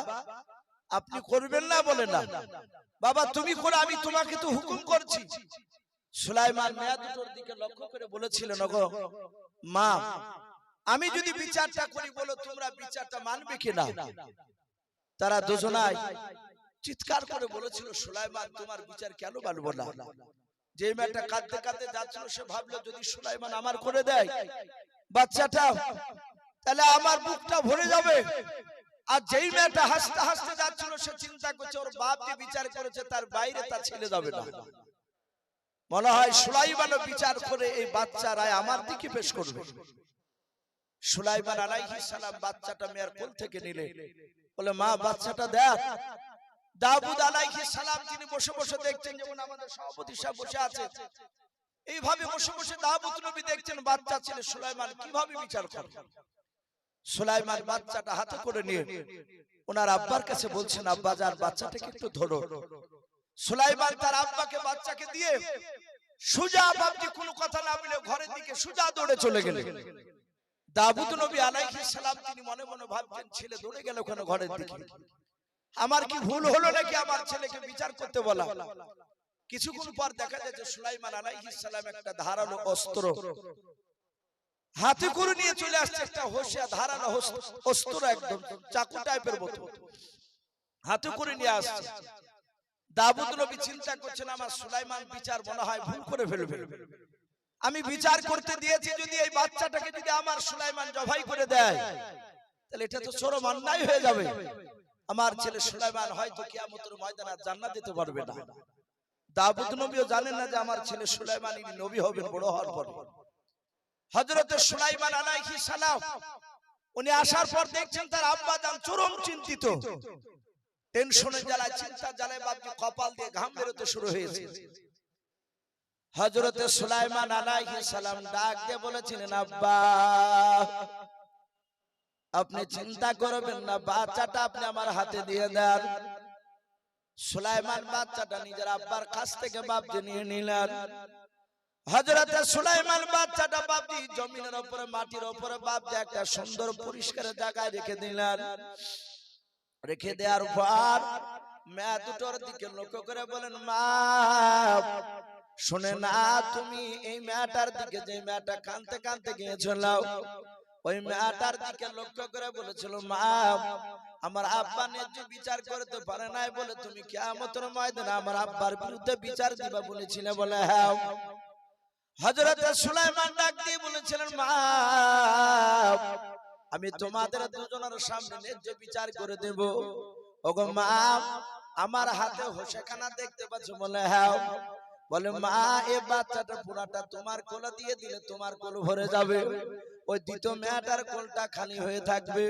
আপনি করবেন না? বলে না বাবা, তুমি করে, আমি তোমাকে তো হুকুম করছি। সুলাইমান মেয়ে দুটোর দিকে লক্ষ্য করে বলেছিলেন, ওগো মা আমি যদি বিচারটা করি বলো তোমরা বিচারটা মানবে কিনা? তারা দুজনাই চিৎকার করে বলেছিল, সুলাইমান তোমার বিচার কেন মানবো না? যে মেয়েটা কাঁদতে কাঁদতে যাচ্ছিল সে ভাবলো যদি সুলাইমান আমার করে দেয় বাচ্চাটা, তাহলে আমার বুকটা ভরে যাবে। আর যেই মেয়েটা হাসতে হাসতে যাচ্ছিল সে চিন্তা করছে ওর বাপ যে বিচার করেছে তার বাইরে তার ছেলে যাবে না। মনে হয় সুলাইমানও বিচার করে এই বাচ্চা রায় আমার দিকে পেশ করবে। সুলাইমান আলাইহিস সালাম বাচ্চাটা মেয়ের কোল থেকে নিলে, বলে মা বাচ্চাটা দেখ। দাউদ আলাইহিস সালাম তিনি বসে বসে দেখছেন, যেমন আমাদের সভাপতি সাহেব বসে আছে এইভাবে বসে বসে দাউদ নবী দেখছেন বাচ্চা ছেলে সুলাইমান কিভাবে বিচার করে। সুলাইমান বাচ্চাটা হাতে করে নিয়ে ওনার আব্বার কাছে বলছেন, আব্বা যান বাচ্চাটাকে একটু ধরো। সুলাইমান তার আব্বাকে বাচ্চাকে দিয়ে সুজা বাপজি কোনো কথা না বলে ঘরের দিকে সুজা দৌড়ে চলে গেলেন। দাউদ নবী আলাইহিস সালাম তিনি মনে মনে ভাবছেন ছেলে দৌড়ে গেল কেন ঘরের দিকে, আমার কি ভুল হলো নাকি আমার ছেলেকে বিচার করতে বলা। কিছুক্ষণ পর দেখা যায় যে সুলাইমান আলাইহিস সালাম একটা ধারালো অস্ত্র হাতে করে নিয়ে চলে আসছে, একটা হোসিয়া ধারালো অস্ত্র একদম চাকু টাইপের মতো হাতে করে নিয়ে আসছে। দাউদ নবী চিন্তা করছেন আমার সুলাইমান বিচার মনে হয় ভুল করে ফেলবে, আমি বিচার করতে দিয়েছি যদি এই বাচ্চাটাকে যদি আমার সুলাইমান জবাই করে দেয় তাহলে এটা তো চরম অন্যায় হয়ে যাবে, আমার ছেলে সুলাইমান হয়তো কিয়ামতের ময়দানে জান্নাত দিতে পারবে না। দাউদ নবীও জানেন না যে আমার ছেলে সুলাইমান ইনি নবী হবেন বড় হওয়ার পর। হযরত সুলাইমান আলাইহিস সালাম উনি আসার পর দেখছেন তার আব্বা জান চরম চিন্তিত, টেনশনের জ্বালায় চিন্তার জ্বালায় বাপজি কপাল দিয়ে ঘাম বেরোতে শুরু হয়েছে। হযরত সুলাইমান আলাইহিস সালাম ডাক দিয়ে বলেছিলেন, আব্বা আপনি চিন্তা করবেন না, বাচ্চাটা আপনি আমার হাতে দিয়ে দেন। সুলাইমান বাচ্চাটা নিজের আব্বার কাছ থেকে বাপজি নিয়ে নিলেন। হযরত সুলাইমান বাচ্চাটা বাপজি জমিনের উপরে মাটির উপরে বাপজি একটা সুন্দর পরিষ্কার জায়গায় রেখে দিলেন। রেখে দেওয়ার পর মেয়ে দুটোর দিকে লক্ষ্য করে বলেন, মা শুনে না তুমি এই মেয়েটার দিকে, যে মেয়েটা কাঁদতে কাঁদতে গিয়েছিল ওই মেয়েটার দিকে লক্ষ্য করে বলেছিল, মা আমার আব্বা ন্যায্য বিচার করতে পারে নাই বলে তুমি কিয়ামতের ময়দানে আমার আব্বার বিরুদ্ধে বিচার দিবা বলেছিলে। বলে হ্যাঁ। হযরত সুলাইমান ডাক দিয়ে বলেছিলেন, মা আমি তোমাদের দুজনের সামনে ন্যায্য বিচার করে দেব। ওগো মা আমার হাতে হোসেখানা দেখতে পাচ্ছ? বলে হ্যাঁ। বলে মা এই বাচ্চাটা পুরাটা তোমার কোলে দিয়ে দিলে তোমার কোল ভরে যাবে, ওই দ্বিতীয় মেয়েটার কোলটা খালি হয়ে থাকবে।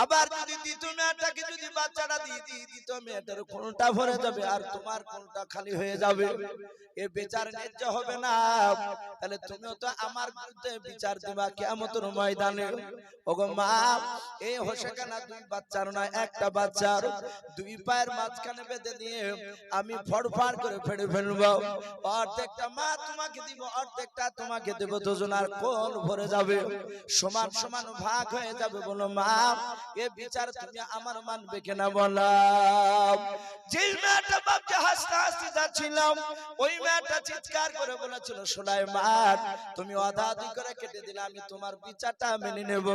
আবার যদি দ্বিতীয় মেয়েটাকে যদি বাচ্চাটা দিয়ে দিই দ্বিতীয় মেয়েটার কোলটা ভরে যাবে আর তোমার কোলটা খালি হয়ে যাবে, এ বিচার ন্যায্য হবে না। তাহলে তুমিও তো আমার বিরুদ্ধে বিচার দিবা কিয়ামতের ময়দানে। ওগো মা এই হোসেখানা দুই বাচ্চার নয়, একটা বাচ্চার দুই পায়ের মাঝখানে বেঁধে দিয়ে আমি ফড়ফড় করে ফেড়ে ফেলবো। অর্ধেকটা মা তোমাকে দিব, অর্ধেকটা তোমাকে দেব, দুজনার কোল ভরে যাবে, সমান সমান ভাগ হয়ে যাবে। বলো মা এ বিচার তুমি আমার মানবে কিনা? বলো। যেই মেয়েটা বাপকে হাসতে হাসতে যাচ্ছিলাম ওই মেয়েটা চিৎকার করে বলেছিল, সুলাইমান তুমি আধা আধি করে কেটে দিলে আমি তোমার বিচারটা মেনে নেব।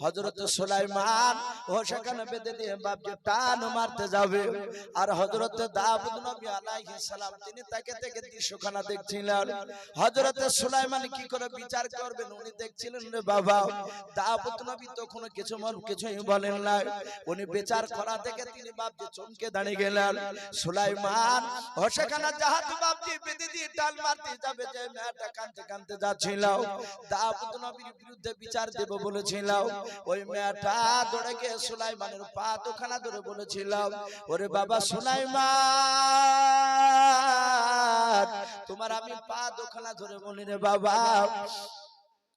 হযরত সুলাইমান ও সেখানে বেঁধে দিয়ে বাপকে টান মারতে যাবে, আর হযরত দাউদ নবী আলাইহিস সালাম তিনি তাকে থেকে দৃশ্যখানা দেখছিলেন। হযরত সুলাইমান কি করে বিচার করবেন উনি দেখছিলেন রে বাবা। দাউদ নবী তখন কিছুই বলেন না, উনি বিচার করা থেকে তিনি বাপজি চমকে দাঁড়িয়ে গেলেন। সুলাইমান হোসেখানা জাহাজ বাপজি বেঁধে দিয়ে টান মারতে যাবে, যে মেয়েটা কাঁদতে কাঁদতে যাচ্ছিল দাউদ নবীর বিরুদ্ধে বিচার দেব বলেছিল, ওই মেয়েটা দৌড়ে গিয়ে সুলাইমানের পা দুখানা ধরে বলেছিল, ওরে বাবা সুলাইমান তোমার আমি পা দুখানা ধরে বলি রে বাবা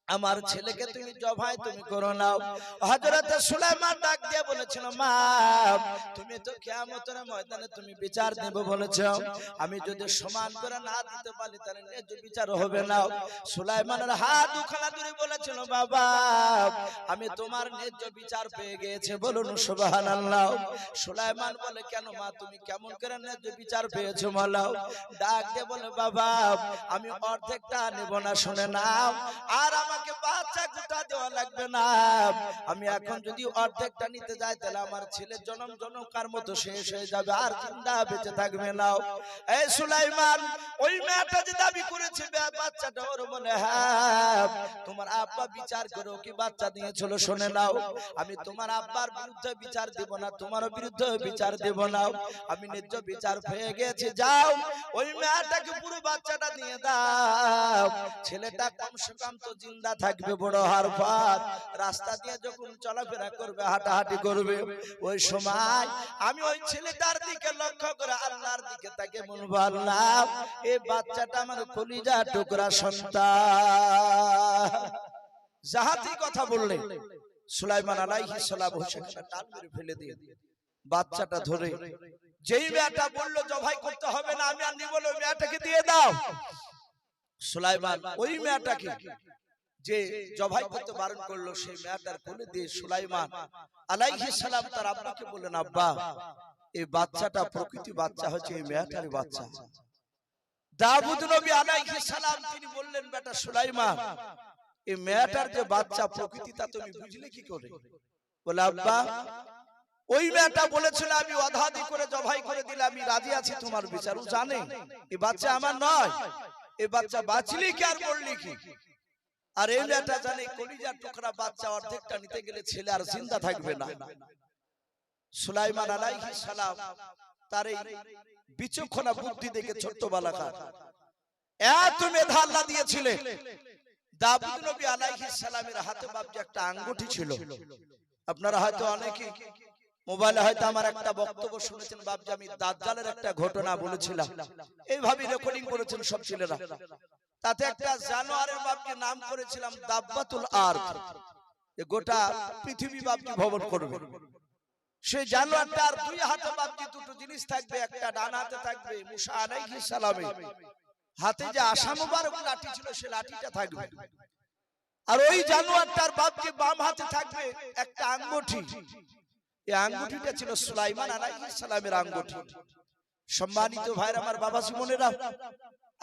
আমার ছেলেকে তুমি জবাই তুমি করো নাও। হযরত সুলাইমান ডাক দিয়ে বলেছিল, মা তুমি তো কিয়ামতের ময়দানে তুমি বিচার দেব বলেছো, আমি যদি সমান করে না দিতে পারি তাহলে ন্যায্য বিচার হবে না। সুলাইমানের হাত দুখানা ধরে বলেছিল, বাবা আমি তোমার ন্যায্য বিচার পেয়ে গিয়েছি, বলুন সুবহানাল্লাহ। সুলাইমান বলে, কেন মা তুমি কেমন করে ন্যায্য বিচার পেয়েছো বলো। ডাক দিয়ে বলে, বাবা আমি অর্ধেকটা নেব না, শুনে নাও, আর আমার আমাকে বাচ্চা গোটা দেওয়া লাগবে না, আমি এখন যদি অর্ধেকটা নিতে যাই তাহলে আমার ছেলের জনম জনকার মতো শেষ হয়ে যাবে, আর জিন্দা বেঁচে থাকবে না। এই সুলাইমান, ওই মেয়েটা যে দাবি করেছে বাচ্চাটা ওর মনে, হ্যাঁ তোমার আব্বা বিচার করো কি বাচ্চা দিয়েছিল, শুনে নাও, আমি তোমার আব্বার বিরুদ্ধে বিচার দেব না, তোমার বিরুদ্ধে বিচার দেব না, আমি ন্যায্য বিচার পেয়ে গেছি। যাও ওই মেয়েটাকে পুরো বাচ্চাটা দিয়ে দাও, ছেলেটা কমসে কম তো জিন্দা থাকবে, বড় হওয়ার পর রাস্তা দিয়ে যখন চলাফেরা করবে, হাঁটাহাঁটি করবে, ওই সময় আমি ওই ছেলেটার দিকে লক্ষ্য করে আল্লাহর দিকে তাকে বলবো, আল্লাহ এই বাচ্চাটা আমার কলিজা টুকরা সন্তান। জাহাতি কথা বললেন সুলাইমান আলাইহিস সালাম সেখানে টান মেরে ফেলে দিয়ে বাচ্চাটা ধরে, যেই মেয়েটা বললো জবাই করতে হবে না, আমি আর নিব না, ওই মেয়েটাকে দিয়ে দাও। সুলাইমান ওই মেয়েটাকে যে জবাই করতে বারণ করলো, সেই মেয়েটার কোলে দিয়ে সুলাইমান আলাইহিস সালাম তার আব্বাকে বললেন, আব্বা এই বাচ্চাটা প্রকৃতি বাচ্চা হচ্ছে এই মেয়েটারই বাচ্চা। দাউদ নবী আলাইহিস সালাম তিনি বললেন, বেটা সুলাইমান এই মেয়েটার যে বাচ্চা প্রকৃতি তা তুমি বুঝলে কি করে? বলে, আব্বা ওই মেয়েটা বলেছিল আমি অধাদি করে জবাই করে দিলে আমি রাজি আছি তোমার বিচার। ও জানে এই বাচ্চা আমার নয়, এই বাচ্চা বাঁচলি কি আর মরলি কি। আর এই মেয়েটা জানে কলিজার টুকরা বাচ্চা অর্ধেকটা নিতে গেলে ছেলে আর জিন্দা থাকবে না। সুলাইমান আলাইহিস সালাম তার এই বিচক্ষণা বুদ্ধি দেখে ছোট্ট বালকা এত মেধা আল্লাহ দিয়েছিলেন। দাউদ নবী আলাইহিস সালামের হাতে বাপজি একটা আঙ্গুঠি ছিল। আপনারা হয়তো অনেকে মোবাইলে হয়তো আমার একটা বক্তব্য শুনেছেন, বাপজি আমি দাজ্জালের একটা ঘটনা বলেছিলাম, এইভাবে রেকর্ডিং করেছেন সব ছেলেরা। তাতে একটা জানোয়ারের বাপকে নাম করেছিলাম দাব্বাতুল আরদ, গোটা পৃথিবী বাপজি ভ্রমণ করবে। সেই জানোয়ারটার দুই হাতে বাপজি দুটো জিনিস থাকবে, একটা ডান হাতে থাকবে মুসা আলাইহিস সালামের হাতে যে আশা মুবারক লাঠি ছিল সে লাঠিটা থাকবে, আর ওই জানোয়ারটার বাপজি বাম হাতে থাকবে একটা আঙ্গুঠি। এই আঙ্গুঠিটা ছিল সুলাইমান আলাইহিস সালামের আঙ্গুঠি। সম্মানিত ভাইরা আমার, বাবা জীবনেরা,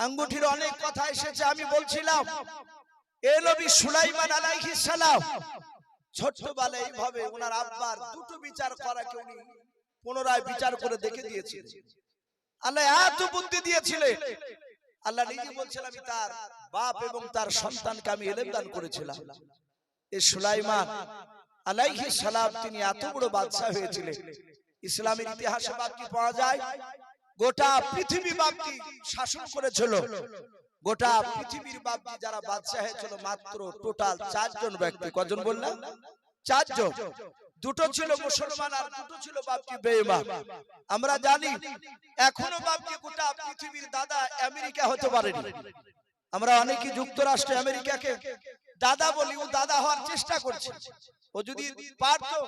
আঙ্গুঠির অনেক কথা এসেছে। আমি বলছিলাম এই নবী সুলাইমান আলাইহিস সালাম ছোট্টবেলায় এইভাবে ওনার আব্বার দুটো বিচার করাকে উনি পুনরায় বিচার করে দেখে দিয়েছিলেন। আল্লাহ এত বুদ্ধি দিয়েছিলেন, আল্লাহ নিজে বলছেন আমি তার বাপ এবং তার সন্তানকে আমি ইলম দান করেছিলাম। এই সুলাইমান আলাইহিস সালাম তিনি এত বড় বাদশা হয়েছিলেন। ইসলামের ইতিহাসে বাপকি পাওয়া যায় গোটা পৃথিবী বাপকি শাসন করেছিল। গোটা পৃথিবীর বাপজি যারা বাদশা হয়েছিল মাত্র টোটাল 4 জন ব্যক্তি। কজন বললাম? 4 জন। দুটো ছিল মুসলমান আর দুটো ছিল বাপজি বেঈমান। আমরা জানি এখনো বাপজি গোটা পৃথিবীর দাদা আমেরিকা হতে পারেনি। আমরা অনেকে যুক্তরাষ্ট্র আমেরিকাকে দাদা বলি, ও দাদা হওয়ার চেষ্টা করছে। ও যদি পারতো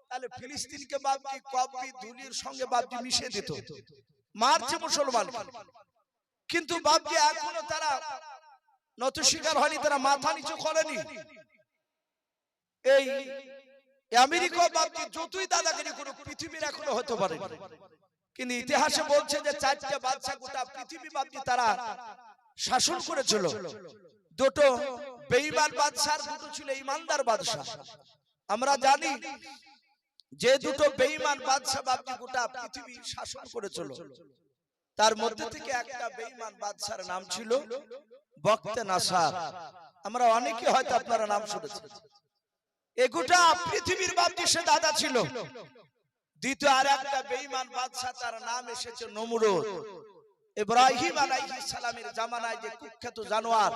তাহলে ফিলিস্তিনকে বাপজি কব্বি ধুলির সঙ্গে বাপজি মিশিয়ে দিত, মারছে মুসলমান। কিন্তু বাপজি এখনো তারা নত স্বীকার হয়নি, তারা মাথা নিচু করেনি। এই আমেরিকা বাপজি যতই দাদাগিরি করুক পৃথিবীর এখনো হতে পারে, কিন্তু ইতিহাসে বলছে যে 4টে বাদশা গোটা পৃথিবী বাপজি তারা শাসন করেছিল। দুটো বেঈমান বাদশা, দুটো ছিল ঈমানদার বাদশা। আমরা জানি যে দুটো বেঈমান বাদশা বাপজি গোটা পৃথিবী শাসন করেছিল, তার মধ্যে থেকে একটা বেঈমান বাদশার নাম ছিল বখতে নাসার। আমরা অনেকে হয়তো আপনারা নাম শুনেছেন। এই গোটা পৃথিবীর বাপজি সে দাদা ছিল। দ্বিতীয় আর একটা বেঈমান বাদশা, তার নাম এসেছে নমরুদ। ইব্রাহিম আলাইহিস সালামের জামানায় যে কুখ্যাত জানোয়ার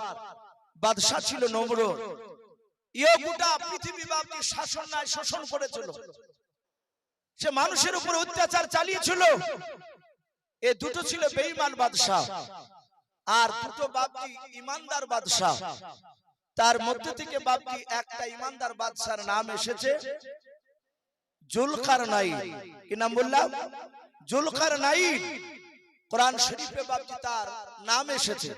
বাদশা ছিল নমরুদ, এই গোটা পৃথিবী বাপজি শাসন নাই শোষণ করেছিল। সে মানুষের উপর অত্যাচার চালিয়েছিল। এই দুটো ছিল বেঈমান বাদশা, আর দুটো বাপজি ইমানদার বাদশা। তার মধ্যে থেকে বাপজি একটা ইমানদার বাদশার নাম এসেছে জুলকারনাইন। কি নাম বললাম? জুলকারনাইন। কোরআন শরীফে বাপজি তার নাম এসেছে।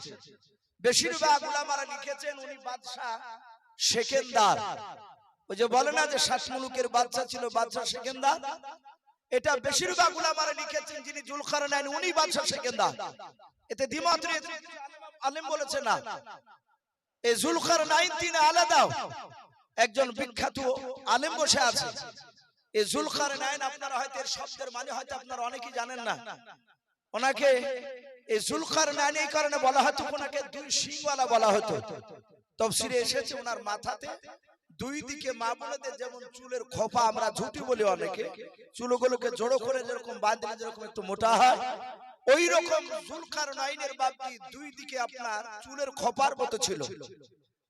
বেশিরভাগ উলামারা লিখেছেন উনি বাদশা সেকেন্দার। ওই যে বলে না যে 7 মুলুকের বাদশা ছিল বাদশা সেকেন্দার, এটা বেশিরভাগ উলামারা লিখেছেন যিনি জুলকারনাইন উনি বাদশা সেকেন্দার। এতে দ্বিমত আলেম বলেছে না, এই জুলকারনাইন তিনি আলাদা একজন বিখ্যাত আলেম বসে আছে। এই জুলকারনাইন আপনারা হয়তো এর শব্দের মানে হয়তো আপনারা অনেকেই জানেন না। ওনাকে এই জুলকারনাইন এই কারণে বলা হতো, ওনাকে দুই শিংওয়ালা বলা হতো। তাফসীরে এসেছে ওনার মাথাতে দুই দিকে মা বোনেদের যেমন চুলের খোপা, আমরা ঝুঁটি বলি অনেকে, চুলগুলোকে জড়ো করে যেরকম বাঁধলে যেরকম একটু মোটা হয়, ওই রকম জুলকারনাইনের বাপজি দুই দিকে আপনার চুলের খোপার মতো ছিল।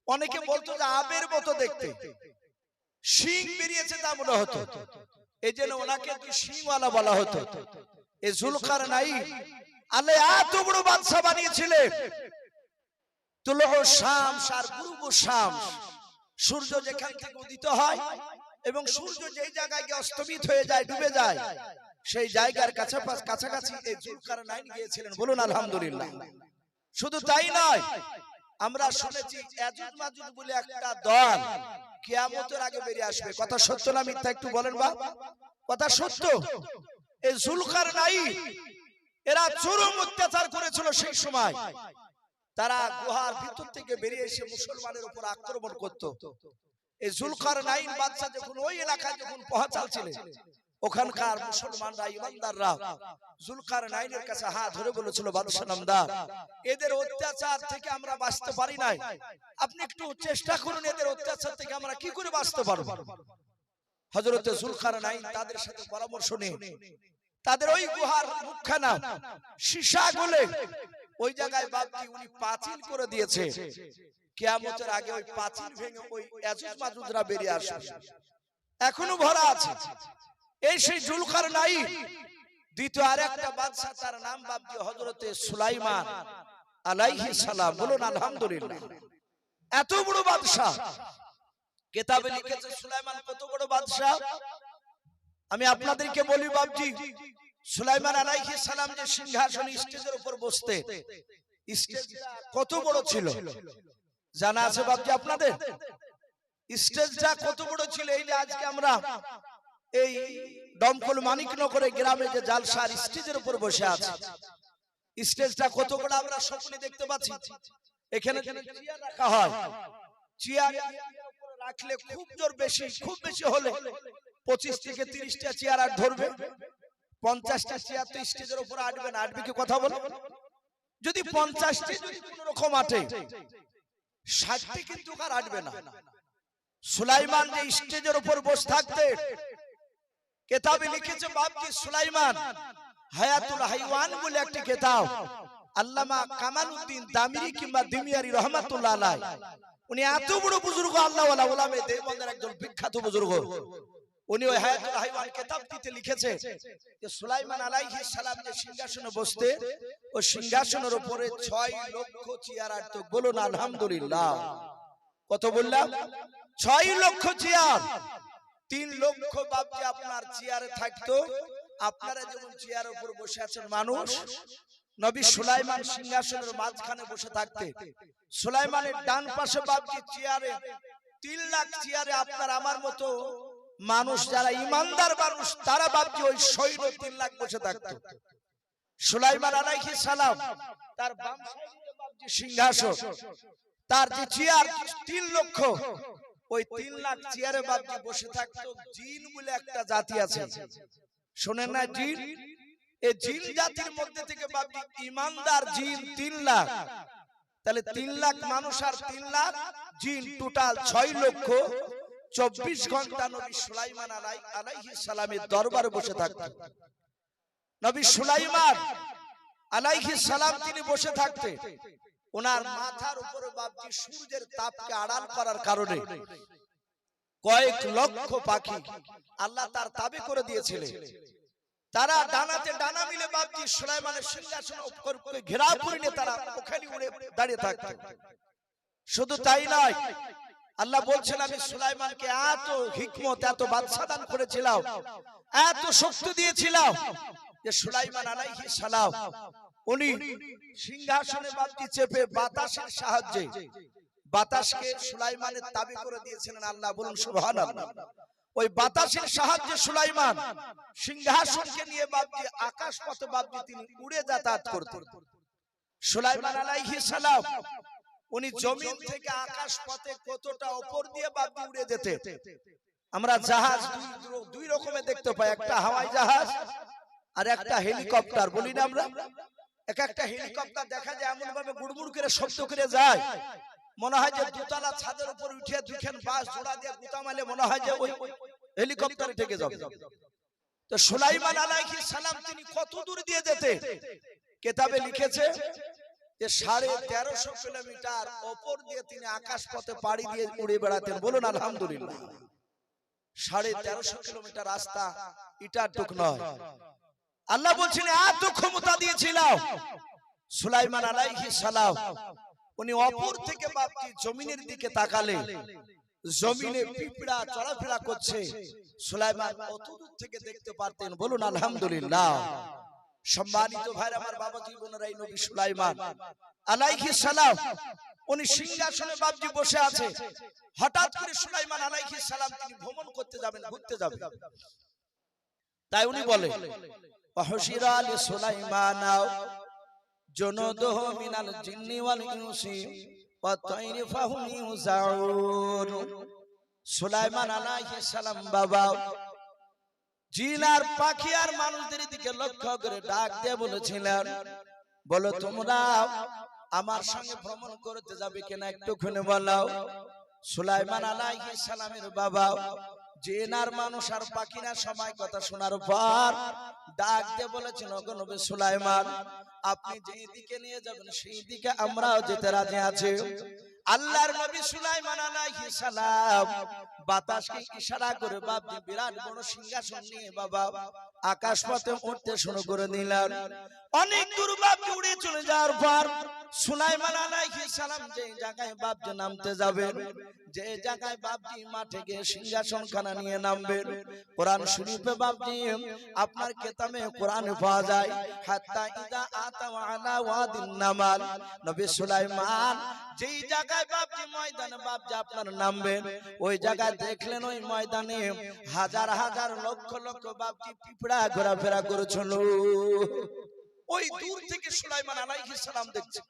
অনেকে বলতো যে আবের মতো দেখতে, শিং বেরিয়েছে তা মনে হতো, এই জন্য ওনাকে দুই শিংওয়ালা বলা হতো। এই জুলকারনাইন আল্লাহ এত বড় বাদশা বানিয়েছিলেন, তুলহ শামস আর গুরুব শামস, সূর্য যেখান থেকে উদিত হয় এবং সূর্য যেই জায়গায় গিয়ে অস্তমিত হয়ে যায়, ডুবে যায়, সেই জায়গার কাছাকাছি এই জুলকারনাইন গিয়েছিলেন। বলুন আলহামদুলিল্লাহ। শুধু তাই নয়, আমরা শুনেছি ইয়াজুজ মাজুজ বলে একটা দল কিয়ামতের আগে বেরিয়ে আসবে। কথা সত্য না মিথ্যা একটু বলেন বা? কথা সত্য। এই জুলকারনাইন এরা চরম অত্যাচার করেছিল সেই সময়। তারা গুহার ভিতর থেকে বেরিয়ে এসে মুসলমানের উপর আক্রমণ করত। এই জুলকারনাইন বাদশা যখন ওই এলাকায় যখন পৌঁছাচ্ছিলেন, ওখানকার মুসলমানরা ইমানদাররা জুলকারনাইনের কাছে হাত ধরে বলেছিল, বাদশা নামদার, এদের অত্যাচার থেকে আমরা বাঁচতে পারি নাই, আপনি একটু চেষ্টা করুন, এদের অত্যাচার থেকে আমরা কি করে বাঁচতে পারবো। হযরত জুলকারনাইন তাদের সাথে পরামর্শ নিয়ে তাদের ওই গুহার মুখখানা সীসা গলে ওই জায়গায় বাপজি উনি পাঁচিল করে দিয়েছে। কিয়ামতের আগে ওই পাঁচিল ভেঙে ওই ইয়াজুজ মাজুজরা বেরিয়ে আসবে, এখনো ভরা আছে। এই সেই জুলকারনাইন দ্বিতীয় আরেকটা বাদশা, তার নাম বাপজি হযরতে সুলাইমান আলাইহিস সালাম। বলুন আলহামদুলিল্লাহ। এত বড় বাদশা, কিতাবে লিখেছে সুলাইমান কত বড় বাদশা। আমি আপনাদেরকে বলি বাপজি, সুলাইমান আলাইহিস সালাম যে সিংহাসনে স্টেজের উপর বসতে, স্টেজটা কত বড় ছিল জানা আছে বাপজি আপনাদের? স্টেজটা কত বড় ছিল? এই যে আজকে আমরা এই দমকল মানিকনগরে গ্রামে যে জালসার স্টেজের উপর বসে আছে, স্টেজটা কত বড় আমরা স্বপ্নে দেখতে পাচ্ছি। এখানে চেয়ার রাখা হয়, চেয়ার রাখলে খুব জোর বেশি, খুব বেশি হলে 25 থেকে 30টা চেয়ার আর ধরবে, 50টা চেয়ার তো স্টেজের উপর আটবে না। আটবে কি কথা বলো? যদি 50টি যদি কোন রকম আটে, 60টি কিন্তু আর আটবে না। সুলাইমান যে স্টেজের উপর বসে থাকতে, কিতাবে লিখেছে বাপজি সুলাইমান হায়াতুল হাইওয়ান বলে একটি কিতাব, আল্লামা কামালউদ্দিন দামিরি কিংবা দিমিয়ারি রহমাতুল্লাহ আলাইহি, উনি এত বড় বুজুর্গ, আল্লাহ ওয়ালা উলামায়ে দেওবন্দের একজন বিখ্যাত বুজুর্গ। উনি ওই হায়াতুল হাইওয়ান কিতাবটিতে লিখেছে যে সুলাইমান আলাইহিস সালাম যে সিংহাসনে বসতে, ওই সিংহাসনের উপরে 6 লক্ষ চেয়ার আটত। বলুন আলহামদুলিল্লাহ। কত বললাম? 6 লক্ষ চেয়ার। 3 লক্ষ বাপজি আপনার চেয়ারে থাকতো। আপনারা যেমন চেয়ারের উপর বসে আছেন মানুষ, নবী সুলাইমান সিংহাসনের মাঝখানে বসে থাকতে, সুলাইমানের ডান পাশে বাপজি চেয়ারে 3 লাখ চেয়ারে আপনার আমার মতো মানুষ যারা ইমানদার মানুষ, তারা বাপজি ওই সৈন্য 3 লাখ বসে থাকতো। সুলাইমান আলাইহিস সালাম তার বাম সাইডে বাপজি সিংহাসন, তার যে চেয়ার 3 লক্ষ, ওই 3 লাখ চেয়ারে বাপজি বসে থাকতো। জিন বলে একটা জাতি আছে, শোনেন না? জিন। এই জিন জাতির মধ্যে থেকে বাপজি ইমানদার জিন 3 লাখ। তাহলে 3 লাখ মানুষ আর 3 লাখ জিন, টোটাল 6 লক্ষ। 24 ঘন্টা নবী সুলাইমান আলাইহিস সালামের দরবারে বসে থাকতেন। নবী সুলাইমান আলাইহিস সালাম তিনি বসে থাকতেন, ওনার মাথার উপরে বাপজি সূর্যের তাপকে আড়াল করার কারণে কয়েক লক্ষ পাখি আল্লাহ তার তাবে করে দিয়েছিলেন। তারা ডানাতে ডানা মিলে বাপজি সুলাইমানের সিংহাসন উপরে ঘেরাও করে নিয়ে তারা ওখানে উড়ে দাঁড়িয়ে থাকতেন। শুধু তাই নয়, আল্লাহ বলছেন আমি সুলাইমানকে এত হিকমত, এত বাদশা দান করেছিলাম, এত শক্তি দিয়েছিলাম যে সুলাইমান আলাইহিস সালাম উনি সিংহাসনে বাপজি চেপে বাতাসের সাহায্যে বাতাসকে সুলাইমানের তাবে করে দিয়েছিলেন। আল্লাহ বলুন সুবহানাল্লাহ। ওই বাতাসের সাহায্যে সুলাইমান সিংহাসনকে নিয়ে বাপজি আকাশ পথে বাপজি তিনি উড়ে যাতায়াত করতেন। সুলাইমান আলাইহিস সালাম উনি জমিন থেকে আকাশ পথে কতটা উপর দিয়ে বাপজি উড়ে যেতে। আমরা জাহাজ দুই রকমের দেখতে পাই, একটা হাওয়াই জাহাজ আর একটা হেলিকপ্টার বলি না আমরা। একটা হেলিকপ্টার দেখা যায় এমন ভাবে গুড়গুড় করে শব্দ করে যায়, মনে হয় যে দুতলা ছাদের উপর উঠে দুইখান বাস জোড়া দিয়ে গুতা মারলে মনে হয় যে ওই হেলিকপ্টারে ঠেকে যাবে। তো সুলাইমান আলাইহিস সালাম তিনি কত দূর দিয়ে যেতে, কিতাবে লিখেছে যে 1350 কিলোমিটার উপর দিয়ে তিনি আকাশ পথে পাড়ি দিয়ে উড়ে বেড়াতেন। বলুন আলহামদুলিল্লাহ। 1350 কিলোমিটার রাস্তা ইটার টুক নয়। আল্লাহ বলছেন এত ক্ষমতা দিয়েছিলাম সুলাইমান আলাইহিস সালাম, উনি অপর থেকে বাপজি জমিনের দিকে তাকালে জমিনে পিঁপড়া চলাফেরা করছে, সুলাইমান কত দূর থেকে দেখতে পারতেন। বলুন আলহামদুলিল্লাহ। সম্মানিত ভাইরা আমার, বাবাজি বোনেরা, এই নবী সুলাইমান আলাইহিস সালাম উনি সিংহাসনে বাপজি বসে আছে। হঠাৎ করে সুলাইমান আলাইহিস সালাম তিনি ভ্রমণ করতে যাবেন, ঘুরতে যাবেন। তাই উনি বলে ওয়াহশিরা লি সুলাইমান জুনুদুহু মিনাল জিন্নি ওয়াল ইনসি ওয়াত তায়রি ফাহুম ইউজাউন। সুলাইমান আলাইহিস সালাম বাবা জিন আর পাখি আর মানুষদের দিকে লক্ষ্য করে ডাক দিয়ে বলেছিলেন, বলো তোমরা আমার সঙ্গে ভ্রমণ করতে যাবে কিনা একটুখানি বলো। সুলাইমান আলাইহিস সালামের বাবা জিন আর মানুষ আর পাখিরা সবাই কথা শোনার পর ডাক দিয়ে বলেছেন, ওগো নবী সুলাইমান, আপনি যেই দিকে নিয়ে যাবেন সেই দিকে আমরাও যেতে রাজি আছি। আল্লাহর নবী সুলাইমান আলাইহিস সালাম বাতাসকে ইশারা করে বাপজি বিরাট বড় সিংহাসন নিয়ে বাবা আকাশ পথে উঠতে শুরু করে দিলেন। অনেক দূর বাপজি উড়ে চলে যাওয়ার পর সুলাইমান আলাইহিস সালাম যে জায়গায় বাপজি নামতে যাবেন, যে জায়গায় বাপজি মাঠে গিয়ে সিংহাসন খানা নিয়ে নামবেন, কোরআন শরীফে বাপজি আপনার কিতাবে কোরআনে পাওয়া যায় হাত্তা ইদা আতা আলা ওয়াদিন নামাল, নবী সুলাইমান যেই জায়গায় বাপজি ময়দানে বাপজি আপনার নামবেন, ওই জায়গায় দেখলেন ওই ময়দানে হাজার হাজার লক্ষ লক্ষ বাপজি পিঁপড়া ঘোরাফেরা করেছিল। ওই দূর থেকে সুলাইমান আলাইহিস সালাম দেখছে,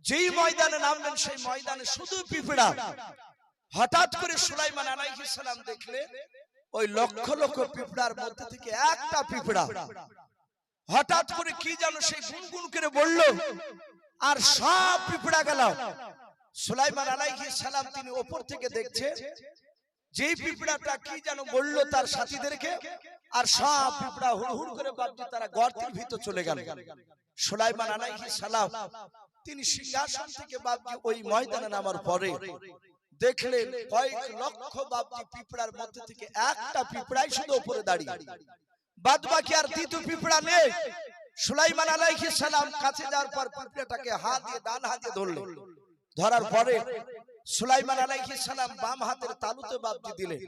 যেই ময়দানে নামলেন সেই ময়দানে শুধু পিঁপড়া। হঠাৎ করে সুলাইমান আলাইহিস সালাম দেখলে ওই লক্ষ লক্ষ পিঁপড়ার মধ্যে থেকে একটা পিঁপড়া হঠাৎ করে কি যেন সেই গুনগুন করে বলল, আর সব পিঁপড়া গেল। সুলাইমান আলাইহিস সালাম তিনি উপর থেকে দেখছে, যেই পিঁপড়াটা কি যেন বলল তার সাথীদেরকে, আর সব পিঁপড়া হুড়হুড় করে বাপজি তারা গর্তের ভিতর চলে গেল। সুলাইমান আলাইহিস সালাম তিনি সিংহাসন থেকে বাপজি ওই ময়দানে নামার পরে দেখলেন কয়েক লক্ষ বাপজি পিঁপড়ার মধ্যে থেকে একটা পিঁপড়াই শুধু উপরে দাঁড়িয়ে, বাদ বাকি আর দ্বিতীয় পিঁপড়া নেই। সুলাইমান আলাইহিস সালাম কাছে যাওয়ার পর পিঁপড়াটাকে হাত দিয়ে ডান হাতে ধরলেন। ধরার পরে সুলাইমান আলাইহিস সালাম বাম হাতের তালুতে বাপজি দিলেন।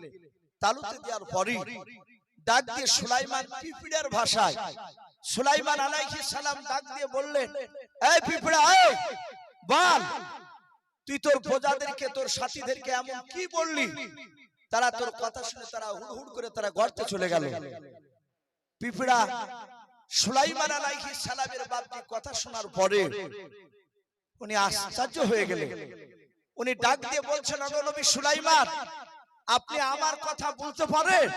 তালুতে দেওয়ার পরে ডাক দিয়ে সুলাইমান পিঁপড়ার ভাষায় সুলাইমান আলাইহিস সালাম ডাক দিয়ে বললেন, এই পিঁপড়া, এই বল, তুই তোর প্রজাদেরকে তোর সাথীদেরকে এমন কি বললি, তারা তোর কথা শুনে তারা হুড়হুড় করে তারা গর্তে চলে গেল। পিঁপড়া সুলাইমান আলাইহিস সালামের বাপজি কথা শোনার পরে উনি আশ্চর্য হয়ে গেলেন। উনি ডাক দিয়ে বলছেন, ওগো নবী সুলাইমান, আপনি আমার কথা বলতে পারেন?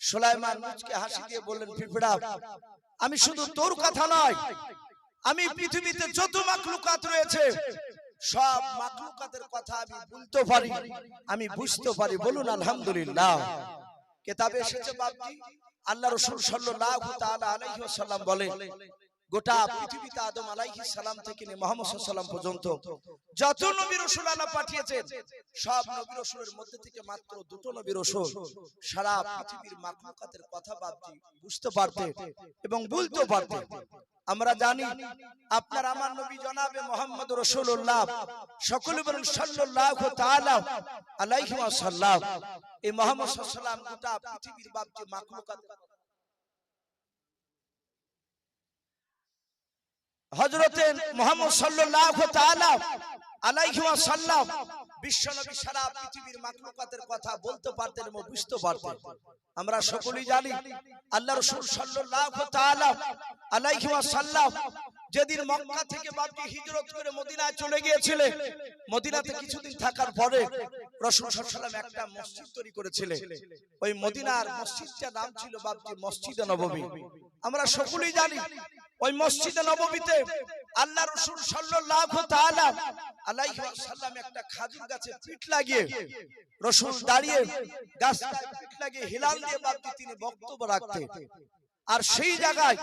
সুলাইমান মুচকে হাসি দিয়ে বললেন, পিঁপড়া, আমি শুধু তোর কথা নয়, আমি পৃথিবীতে যত মাখলুকাত রয়েছে সব মাখলুকাতের কথা আমি বলতে পারি, আমি বুঝতে পারি। বলুন আলহামদুলিল্লাহ। কিতাবে এসেছে বাপজি আল্লাহ রাসূল সাল্লাল্লাহু তাআলা আলাইহি ওয়াসাল্লাম বলেন, গোটা পৃথিবীতে আদম আলাইহিস সালাম থেকে নিয়ে মুহাম্মদ সাল্লাল্লাহু আলাইহি ওয়াসাল্লাম পর্যন্ত যত নবী রাসূল আল্লাহ পাঠিয়েছেন, সব নবী রাসূলের মধ্যে থেকে মাত্র দুটো নবী রাসূল সারা পৃথিবীর মাখলুকাতের কথা বাপজি বুঝতে পারতেন এবং বলতে পারতেন। আমরা জানি আপনার আমার নবী জনাবে মুহাম্মদ রাসূলুল্লাহ, সকলে বলেন সাল্লাল্লাহু তাআলা আলাইহি ওয়াসাল্লাম। এই মুহাম্মদ সাল্লাল্লাহু আলাইহি ওয়াসাল্লাম গোটা পৃথিবীর বাপজি মাখলুকাত হযরতে মুহাম্মদ সাল্লাল্লাহু তাআলা আলাইহি ওয়াসাল্লাম বিশ্বনবী সারা পৃথিবীর মাখলুকাতের কথা বলতে পারতেন এবং বুঝতে পারতেন। আমরা সকলেই জানি আল্লাহ রাসূল সাল্লাল্লাহু তাআলা আলাইহি ওয়াসাল্লাম যেদিন মক্কা থেকে বাপজি হিজরত করে মদিনায় চলে গিয়েছিলেন, মদিনাতে কিছুদিন থাকার পরে রাসূল সাল্লাল্লাহু আলাইহি ওয়াসাল্লাম একটা মসজিদ তৈরি করেছিলেন। ওই মদিনার মসজিদটার নাম ছিল বাপজি মসজিদে নববী। আমরা সকলেই জানি ওই মসজিদে নববীতে আল্লাহ রাসূল সাল্লাল্লাহু তাআলা আলাইহি ওয়াসাল্লাম একটা খেজুর গাছে পিঠ লাগিয়ে, রাসূল দাঁড়িয়ে গাছটায় পিঠ লাগিয়ে হিলাল দিয়ে বাপজি তিনি বক্তব্য রাখতেন। আর সেই জায়গায়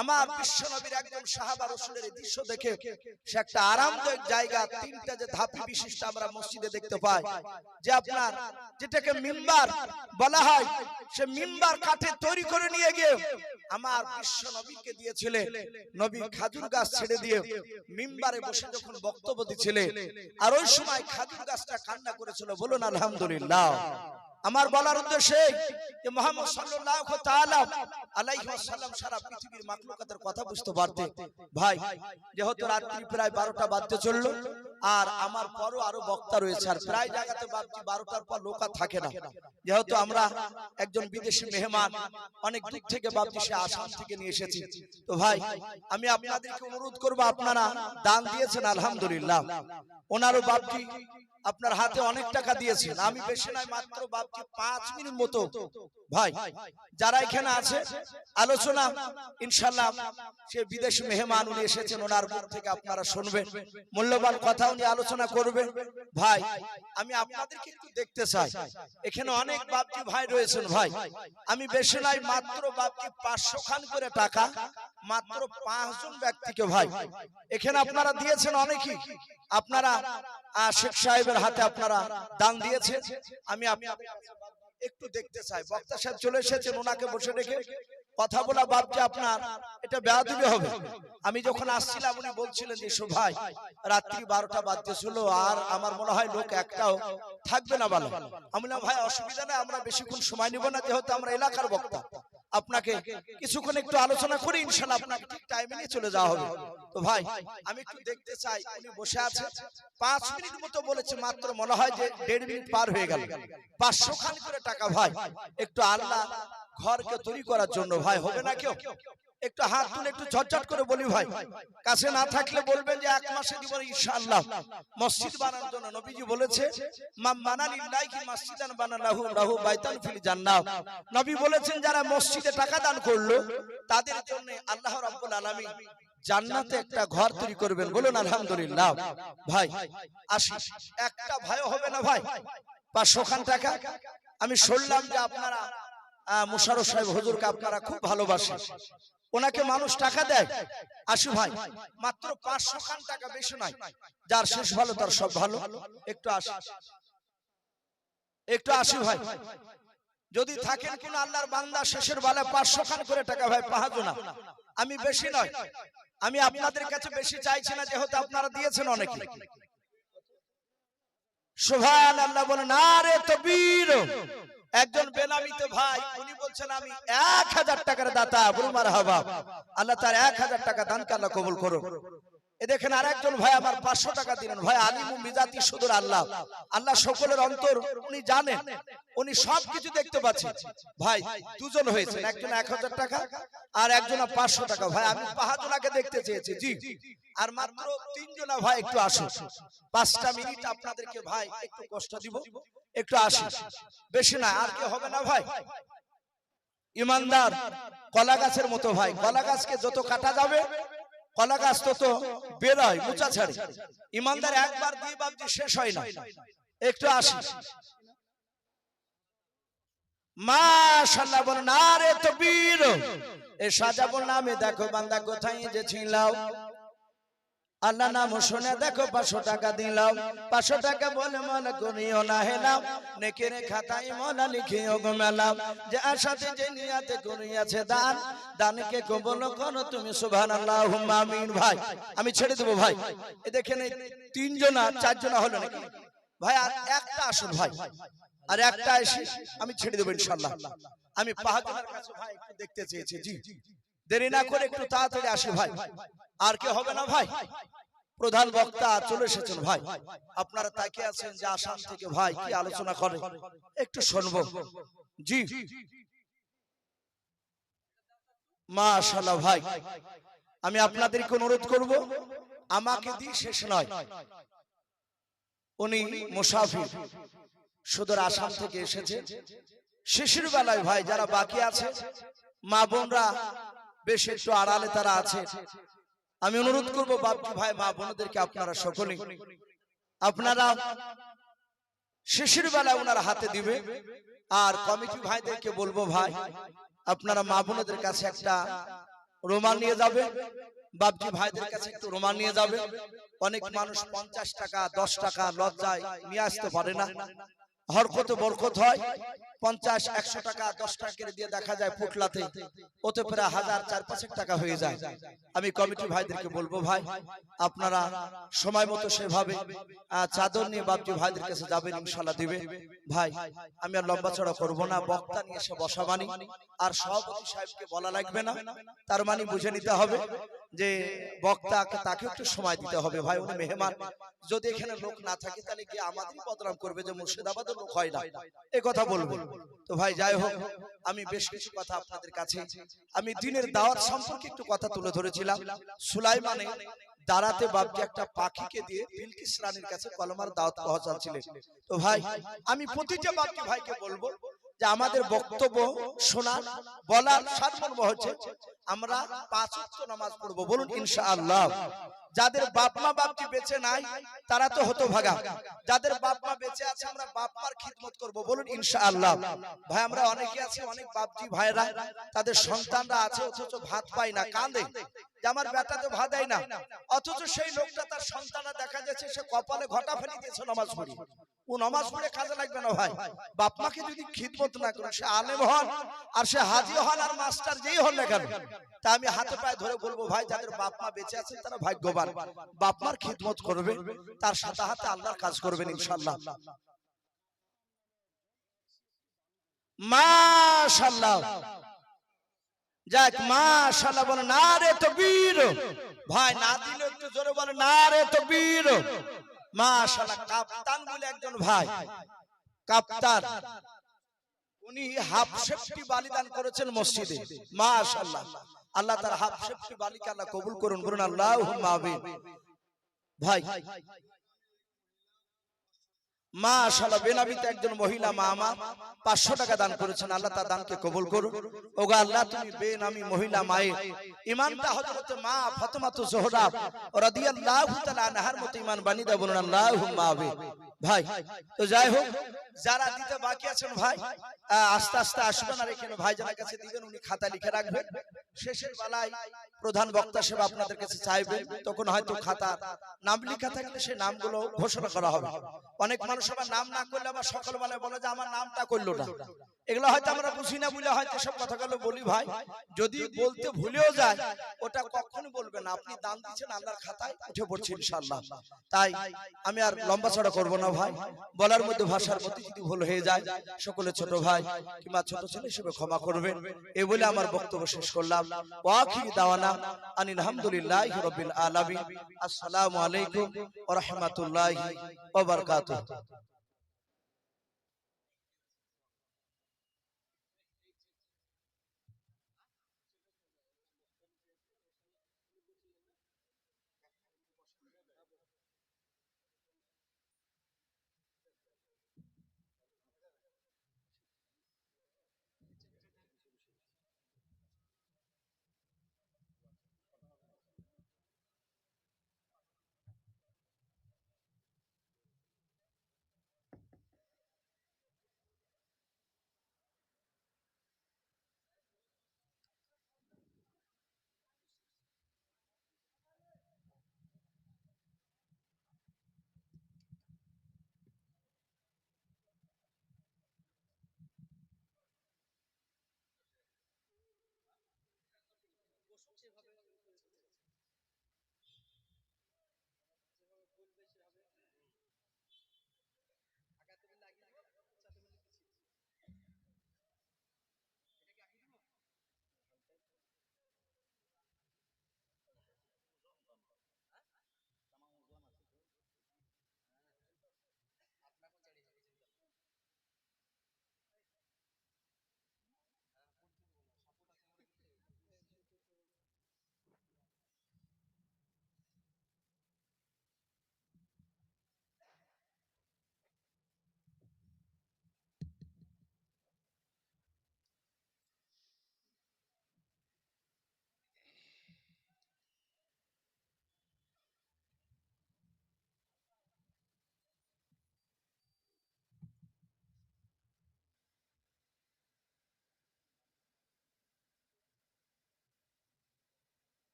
আমার বিশ্বনবীর একজন সাহাবা রাসূলের এই দৃশ্য দেখে সে একটা আরামদায়ক জায়গা, তিনটা যে ধাপি বিশিষ্ট আমরা মসজিদে দেখতে পাই, যে আপনার যেটাকে মিম্বার বলা হয়, সে মিম্বার কাঠে তৈরি করে নিয়ে গিয়ে আমার বিশ্বনবীকে দিয়েছিলেন। নবী খেজুর গাছ ছেড়ে দিয়ে মিম্বারে বসে যখন বক্তব্য দিছিলেন, আর ওই সময় খেজুর গাছটা কান্না করেছিল। বলুন আলহামদুলিল্লাহ। আমার বলার উদ্দেশ্য যে মুহাম্মদ সাল্লাল্লাহু তাআলা আলাইহি ওয়াসাল্লাম সারা পৃথিবীর মাখলুকাতের কথা বুঝতে পারতেন। ভাই, যেহেতু রাত্রি প্রায় 12টা বাজতে চললো, আর আমার পরও আরো বক্তা রয়েছে, আর প্রায় জায়গাতে বাপজি 12টার পর লোক থাকে না। যেহেতু আমরা একজন বিদেশি মেহমান, অনেক দূর থেকে বাপজি সে আসাম থেকে নিয়ে এসেছি, তো ভাই আমি আপনাদেরকে অনুরোধ করব, আপনারা দান দিয়েছেন আলহামদুলিল্লাহ। ওনারও বাপজি আপনার হাতে অনেক টাকা দিয়েছেন। আমি বেশি নয়, মাত্র বাপজি 5 মিনিট মতো ভাই যারা এখানে আছে আলোচনা ইনশাআল্লাহ, সে বিদেশি মেহমান উনি এসেছেন, ওনার মুখ থেকে আপনারা শুনবেন, মূল্যবান কথা উনি আলোচনা করবেন। ভাই আমি আপনাদেরকে একটু দেখতে চাই, এখানে অনেক বাপজি ভাই রয়েছেন। ভাই আমি বেশি নয়, মাত্র বাপজি 500 খান করে টাকা মাত্র 5 জন ব্যক্তিকে ভাই এখানে আপনারা দিয়েছেন। অনেকেই আপনারা শেখ সাহেবের হাতে আপনারা দান দিয়েছেন। আমি একটু দেখতে চাই, বক্তা সাহেব চলে এসেছেন, ওনাকে বসে রেখে কথা বলা বাপজি আপনার এটা বেয়াদবি হবে। আমি যখন আসছিলাম উনি বলছিলেন যে ভাই রাত্রি 12টা বাজতেছিল, আর আমার মনে হয় লোক একটাও থাকবে না। বলো আমি না ভাই অসুবিধা নেই, আমরা বেশিক্ষণ সময় নিব না, যেহেতু আমরা এলাকার বক্তা, আপনাকে কিছুক্ষণ একটু আলোচনা করি, ইনশাআল্লাহ আপনাকে ঠিক টাইমে নিয়ে চলে যাওয়া হবে। তো ভাই আমি একটু দেখতে চাই, উনি বসে আছে 5 মিনিট মতো বলেছে, মাত্র মনে হয় যে 1.5 মিনিট পার হয়ে গেল। 500 খান করে টাকা ভাই একটু আল্লাহ ঘরকে তৈরি করার জন্য ভাই হবে না কেউ? একটু হাত তুলে একটু ঝটঝট করে বলি ভাই, কাছে না থাকলে বলবেন যে 1 মাসে দিব ইনশাআল্লাহ। মসজিদ বানানোর জন্য নবীজি বলেছে মান বানা লিল্লাহি মসজিদান বানালাহু লাহু বাইতান ফিল জান্নাহ। নবী বলেছেন যারা মসজিদে টাকা দান করলো তাদের জন্য আল্লাহ রাব্বুল আলামিন জান্নাতে একটা ঘর তৈরি করবেন। বলুন আলহামদুলিল্লাহ। ভাই আসি, একটা ভয় হবে না ভাই, 500 খান টাকা। আমি শুনলাম যে আপনারা মুশাররফ সাহেব হুজুরকে আপনারা খুব ভালোবাসেন, ওনাকে মানুষ টাকা দেয়। আসি ভাই মাত্র 500 খান টাকা, বেশি নয়, যার শেষ ভালো তার সব ভালো। একটু আসি, একটু আসি ভাই, যদি থাকেন কোন আল্লাহর বান্দা শেষের বেলায় 500 খান করে টাকা ভাই পাহাজ না। আমি বেশি নয়, আমি আপনাদের কাছে বেশি চাইছি না, যেহেতু আপনারা দিয়েছেন অনেকে। সুবহানাল্লাহ বলেন নারে তাকবীর। একজন বেনামিতে ভাই উনি বলছেন আমি 1000 টাকার দাতা। বলুন মারহাবা। আল্লাহ তার 1000 টাকা দানকে আল্লাহ কবুল করুন। এ দেখেন আরেকজন ভাই আমার 500 টাকা দিলেন। ভাই আলিমু মিজাতি সুদূর আল্লাহ, আল্লাহ সকলের অন্তর উনি জানেন, উনি সবকিছু দেখতে পাচ্ছেন। ভাই দুজন হয়েছেন, একজন 1000 টাকা আর একজন 500 টাকা। ভাই আমি 5 জনকে দেখতে চেয়েছি জি, আর মাত্র 3 জন ভাই একটু আসুন, 5টা মিনিট আপনাদেরকে ভাই একটু কষ্ট দিব, একটু আসুন, বেশি না, আর কি হবে না ভাই। ইমানদার কলা গাছের মতো ভাই, কলা গাছকে যত কাটা যাবে কলা গাছ তত বের হয়, মুচা ছাড়ে। ইমানদার একবার দিয়ে বাপজি শেষ হয় না। একটু আসি, মাশাআল্লাহ বলেন নারে তাকবীর। এ সাজাবুল নামে দেখো বান্দা কোথায় যে ছিলাও, আল্লাহ নাম শুনে দেখো 500 টাকা দিলাম। 500 টাকা বলে মনে করিও না হেলাম, নেকের খাতায় মনে লিখিও গোমেলাম। যে আশাতে যে নিয়াতে করিয়াছে দান, দানকে কবুল করো তুমি সুবহানাল্লাহুম্মা আমিন। ভাই আমি ছেড়ে দেব ভাই, এ দেখেন 3 জনা 4 জনা হলো নাকি ভাই, আর একটা আসুন ভাই, আর একটা এসে আমি ছেড়ে দেব ইনশাআল্লাহ। আমি 5 জনের কাছে ভাই একটু দেখতে চেয়েছি জি, দেরি না করে একটু তাড়াতাড়ি আসি ভাই, আর কি হবে না ভাই। প্রধান বক্তা চলে এসেছেন ভাই, আপনারা তাকিয়ে আছেন যে আসাম থেকে ভাই কি আলোচনা করে, একটু শুনবো জি। মাশাআল্লাহ ভাই আমি আপনাদেরকে অনুরোধ করব, আমাকে দিয়ে শেষ নয়, উনি মুসাফির সুদূর আসাম থেকে এসেছে। শিশির বেলায় ভাই যারা বাকি আছে, মা বোনরা বেশ একটু আড়ালে তারা আছে, আমি অনুরোধ করবো বাপজি ভাই মা বোনদেরকে আপনারা সকলে আপনারা শিশির বেলায় ওনার হাতে দিবে। আর কমিটি ভাইদেরকে বলবো ভাই আপনারা মা বোনদের কাছে একটা রুমাল নিয়ে যাবে, বাপজি ভাইদের কাছে একটু রুমাল নিয়ে যাবে। অনেক মানুষ 50 টাকা 10 টাকা লজ্জায় নিয়ে আসতে পারে না, হরকত বরকত হয়। 50 100 টাকা 10 টাকা করে দিয়ে দেখা যায় পুটলাতে, ওতে প্রায় 1000 4-5 টাকা হয়ে যায়। আমি কমিটি ভাইদেরকে বলবো ভাই আপনারা সময় মতো সেভাবে চাদর নিয়ে বাপজি ভাইদের কাছে যাবেন, ইনশাআল্লাহ দিবে। ভাই আমি আর লম্বা চড়া করবো না, বক্তা নিয়ে এসে বসা মানি আর সভাপতি সাহেবকে বলা লাগবে না, তার মানে বুঝে নিতে হবে যে বক্তাকে তাকে একটু সময় দিতে হবে। ভাই উনি মেহমান, যদি এখানে লোক না থাকে তাহলে কি আমাদের বদনাম করবে যে মুর্শিদাবাদের লোক হয় না, এই কথা বলবো। তো ভাই যাই হোক, আমি বেশ কিছু কথা আপনাদের কাছে, আমি দিনের দাওয়াত সম্পর্কে একটু কথা তুলে ধরেছিলাম। সুলাইমানে দাঁড়াতে বাপজি একটা পাখিকে দিয়ে বিলকিস রানীর কাছে কলমার দাওয়াত পৌঁছাচ্ছিলেন। তো ভাই আমি প্রতিটা বাপজি ভাইকে বলবো যে আমাদের বক্তব্য শোনার বলার সারমর্ম হচ্ছে আমরা 5 ওয়াক্ত নামাজ পড়বো, বলুন ইনশাআল্লাহ। যাদের বাপ মা বাপজি বেঁচে নাই তারা তো হতভাগা, যাদের বাপ মা বেঁচে আছে আমরা বাপ মার খিদমত করব, বলুন ইনশাআল্লাহ। ভাই আমরা অনেকে আছি, অনেক বাপজি ভাইরা তাদের সন্তানরা আছে অথচ ভাত পায় না, কাঁদে যে আমার বেটা তো ভাত দেয় না, অথচ সেই লোকটা তার সন্তানরা দেখা যাচ্ছে সে কপালে ঘটা ফেলে দিয়েছে নামাজ পড়ে, ও নামাজ পড়ে কাজে লাগবে না। ভাই বাপ মাকে যদি খিদমত না করে, সে আলেম হন আর সে হাজি হন আর মাস্টার যেই হন না কেন, তা আমি হাতে পায়ে ধরে বলবো ভাই যাদের বাপ মা বেঁচে আছেন তারা ভাগ্যবান, বাপ মার খিদমত করবে, তার সাথে হাতে আল্লাহর কাজ করবেন ইনশাআল্লাহ। মাশাআল্লাহ, যাক মাশাআল্লাহ, বলে নারে তাকবীর। ভাই না দিলে একটু জোরে বলে নারে তাকবীর। মাশাআল্লাহ, কাপ্তান বলে একজন ভাই, কাপ্তান, উনি হাফ সেফটি বালিদান করেছেন মসজিদে। মাশাআল্লাহ, আল্লাহ তার হাফ সেফটি বালিকে আল্লাহ কবুল করুন, বলুন আল্লাহুম্মা আমিন। ভাই মাশাআল্লাহ, বেনাবিতে একজন মহিলা মা আমার 500 টাকা দান করেছেন, আল্লাহ তার দানকে কবুল করুন। ওগো আল্লাহ তুমি বেনামি মহিলা মায়ের ঈমানটা হযরত মা ফাতেমাতুজ জোহরা রাদিয়াল্লাহু তাআলা আনহার মতো ঈমান বানিয়ে দাও, বলুন আল্লাহুম্মা আমিন। ভাই তো যাই হোক, যারা দিতে বাকি আছেন ভাই আস্তে আস্তে আসবেন, আর এখানে ভাই যারা কাছে দিবেন উনি খাতা লিখে রাখবেন, শেষের বেলায় প্রধান বক্তা সাহেব আপনাদের কাছে চাইবেন, তখন হয়তো খাতা নাম লেখা থাকলে সেই নামগুলো ঘোষণা করা হবে। অনেক মানুষ আবার নাম না করলে আবার সকালবেলায় বলে যে আমার নামটা করলো না, এগুলো হয়তো আমরা বুঝি না বলে হয়তো সব কথাগুলো বলি। ভাই যদি বলতে ভুলেও যায় ওটা কখনো বলবে না, আপনি দান দিচ্ছেন আল্লাহর খাতায় উঠে পড়ছে ইনশাআল্লাহ। তাই আমি আর লম্বা চড়া করবো না ভাই, বলার মধ্যে ভাষার মধ্যে যদি ভুল হয়ে যায় সকলে ছোট ভাই কিংবা ছোট ছেলে হিসেবে ক্ষমা করবেন, এই বলে আমার বক্তব্য শেষ করলাম। ওয়া আখির দাওয়ানা আনিল হামদুলিল্লাহি রাব্বিল আলামিন। আসসালামু আলাইকুম ওয়া রাহমাতুল্লাহি ওয়া বারাকাতুহু।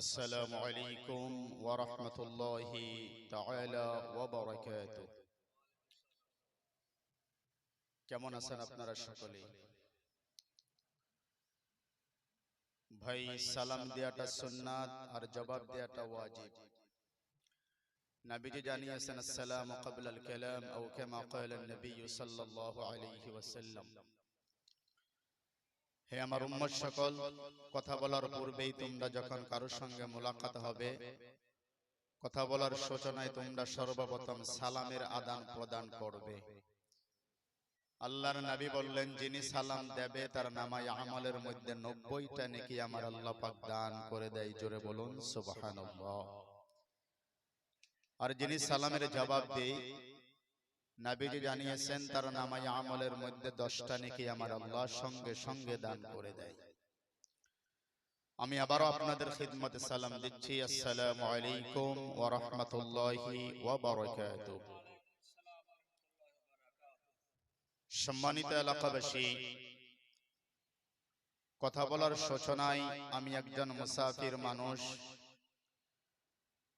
আসসালামু আলাইকুম ওয়া রাহমাতুল্লাহি তাআলা ওয়া বারাকাতুহু। কেমন আছেন আপনারা সকলে? ভাই, সালাম দেওয়াটা সুন্নাত আর জবাব দেওয়াটা ওয়াজিব। নবীজি জানিয়েছেন আসসালামু ক্বাবলাল কালাম আও কামা ক্বালা নবী সাল্লাল্লাহু আলাইহি ওয়াসাল্লাম। হে আমার উম্মত সকল, কথা বলার পূর্বেই তোমরা যখন কারোর সঙ্গে মোলাকাত হবে, কথা বলার সূচনায় তোমরা সর্বপ্রথম সালামের আদান প্রদান করবে। আল্লাহর নবী বললেন, যিনি সালাম দেবে তার নামায়ে আমলের মধ্যে 90টা নেকি আমার আল্লাহ পাক দান করে দেয়। জোরে বলুন সুবহানাল্লাহ। আর যিনি সালামের জবাব দেয়, নবীজি জানিয়েছেন তার নামায়ে আমলের মধ্যে 10টা নেকি আমার আল্লাহ সঙ্গে সঙ্গে দান করে দেয়। আমি আবারও আপনাদের খিদমতে সালাম দিচ্ছি, আসসালামু আলাইকুম ওয়া রাহমাতুল্লাহি ওয়া বারাকাতুহু। সম্মানিত এলাকাবাসী, কথা বলার সূচনায় আমি একজন মুসাফির মানুষ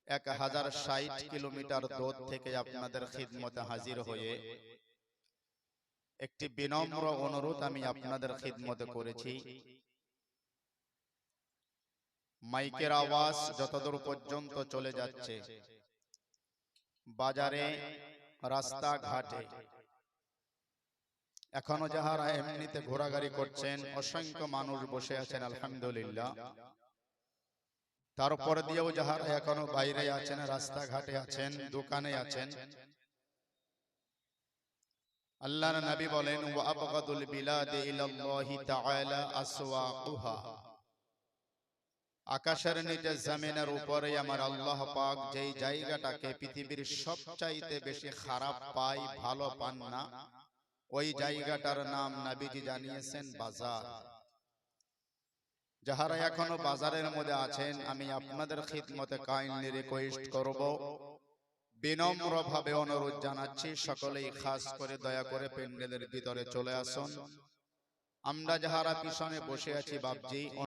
1060 কিলোমিটার দূর থেকে আপনাদের খিদমতে হাজির হয়ে একটি বিনম্র অনুরোধ আমি আপনাদের খিদমতে করেছি। মাইকের আওয়াজ যতদূর পর্যন্ত চলে যাচ্ছে, বাজারে, রাস্তাঘাটে, এখনো যাহারা এমনিতে ঘোরাঘুরি করছেন, অসংখ্য মানুষ বসে আছেন আলহামদুলিল্লাহ। তারপর দিয়েও যাহারা এখনো বাইরে আছেন, রাস্তাঘাটে আছেন, দোকানে আছেন, আল্লাহর নবী বলেন, ওয়া আবগাদুল বিলাদি ইলাল্লাহি তাআলা আসওয়াকুহা। আকাশের নিচে জমিনের উপরে আমার আল্লাহ পাক যেই জায়গাটাকে পৃথিবীর সবচাইতে বেশি খারাপ পায়, ভালো পান না, ওই জায়গাটার নাম নবীজি জানিয়েছেন বাজার। যাহারা এখনো বাজারের মধ্যে আছেন, আমি আপনাদের খিদমতে কাইন্ডলি রিকোয়েস্ট করব, বিনম্রভাবে অনুরোধ জানাচ্ছি, সকলেই খাস করে দয়া করে প্যান্ডেলের ভিতরে চলে আসুন। আমরা যাহারা পিছনে বসে আছি বাপজি,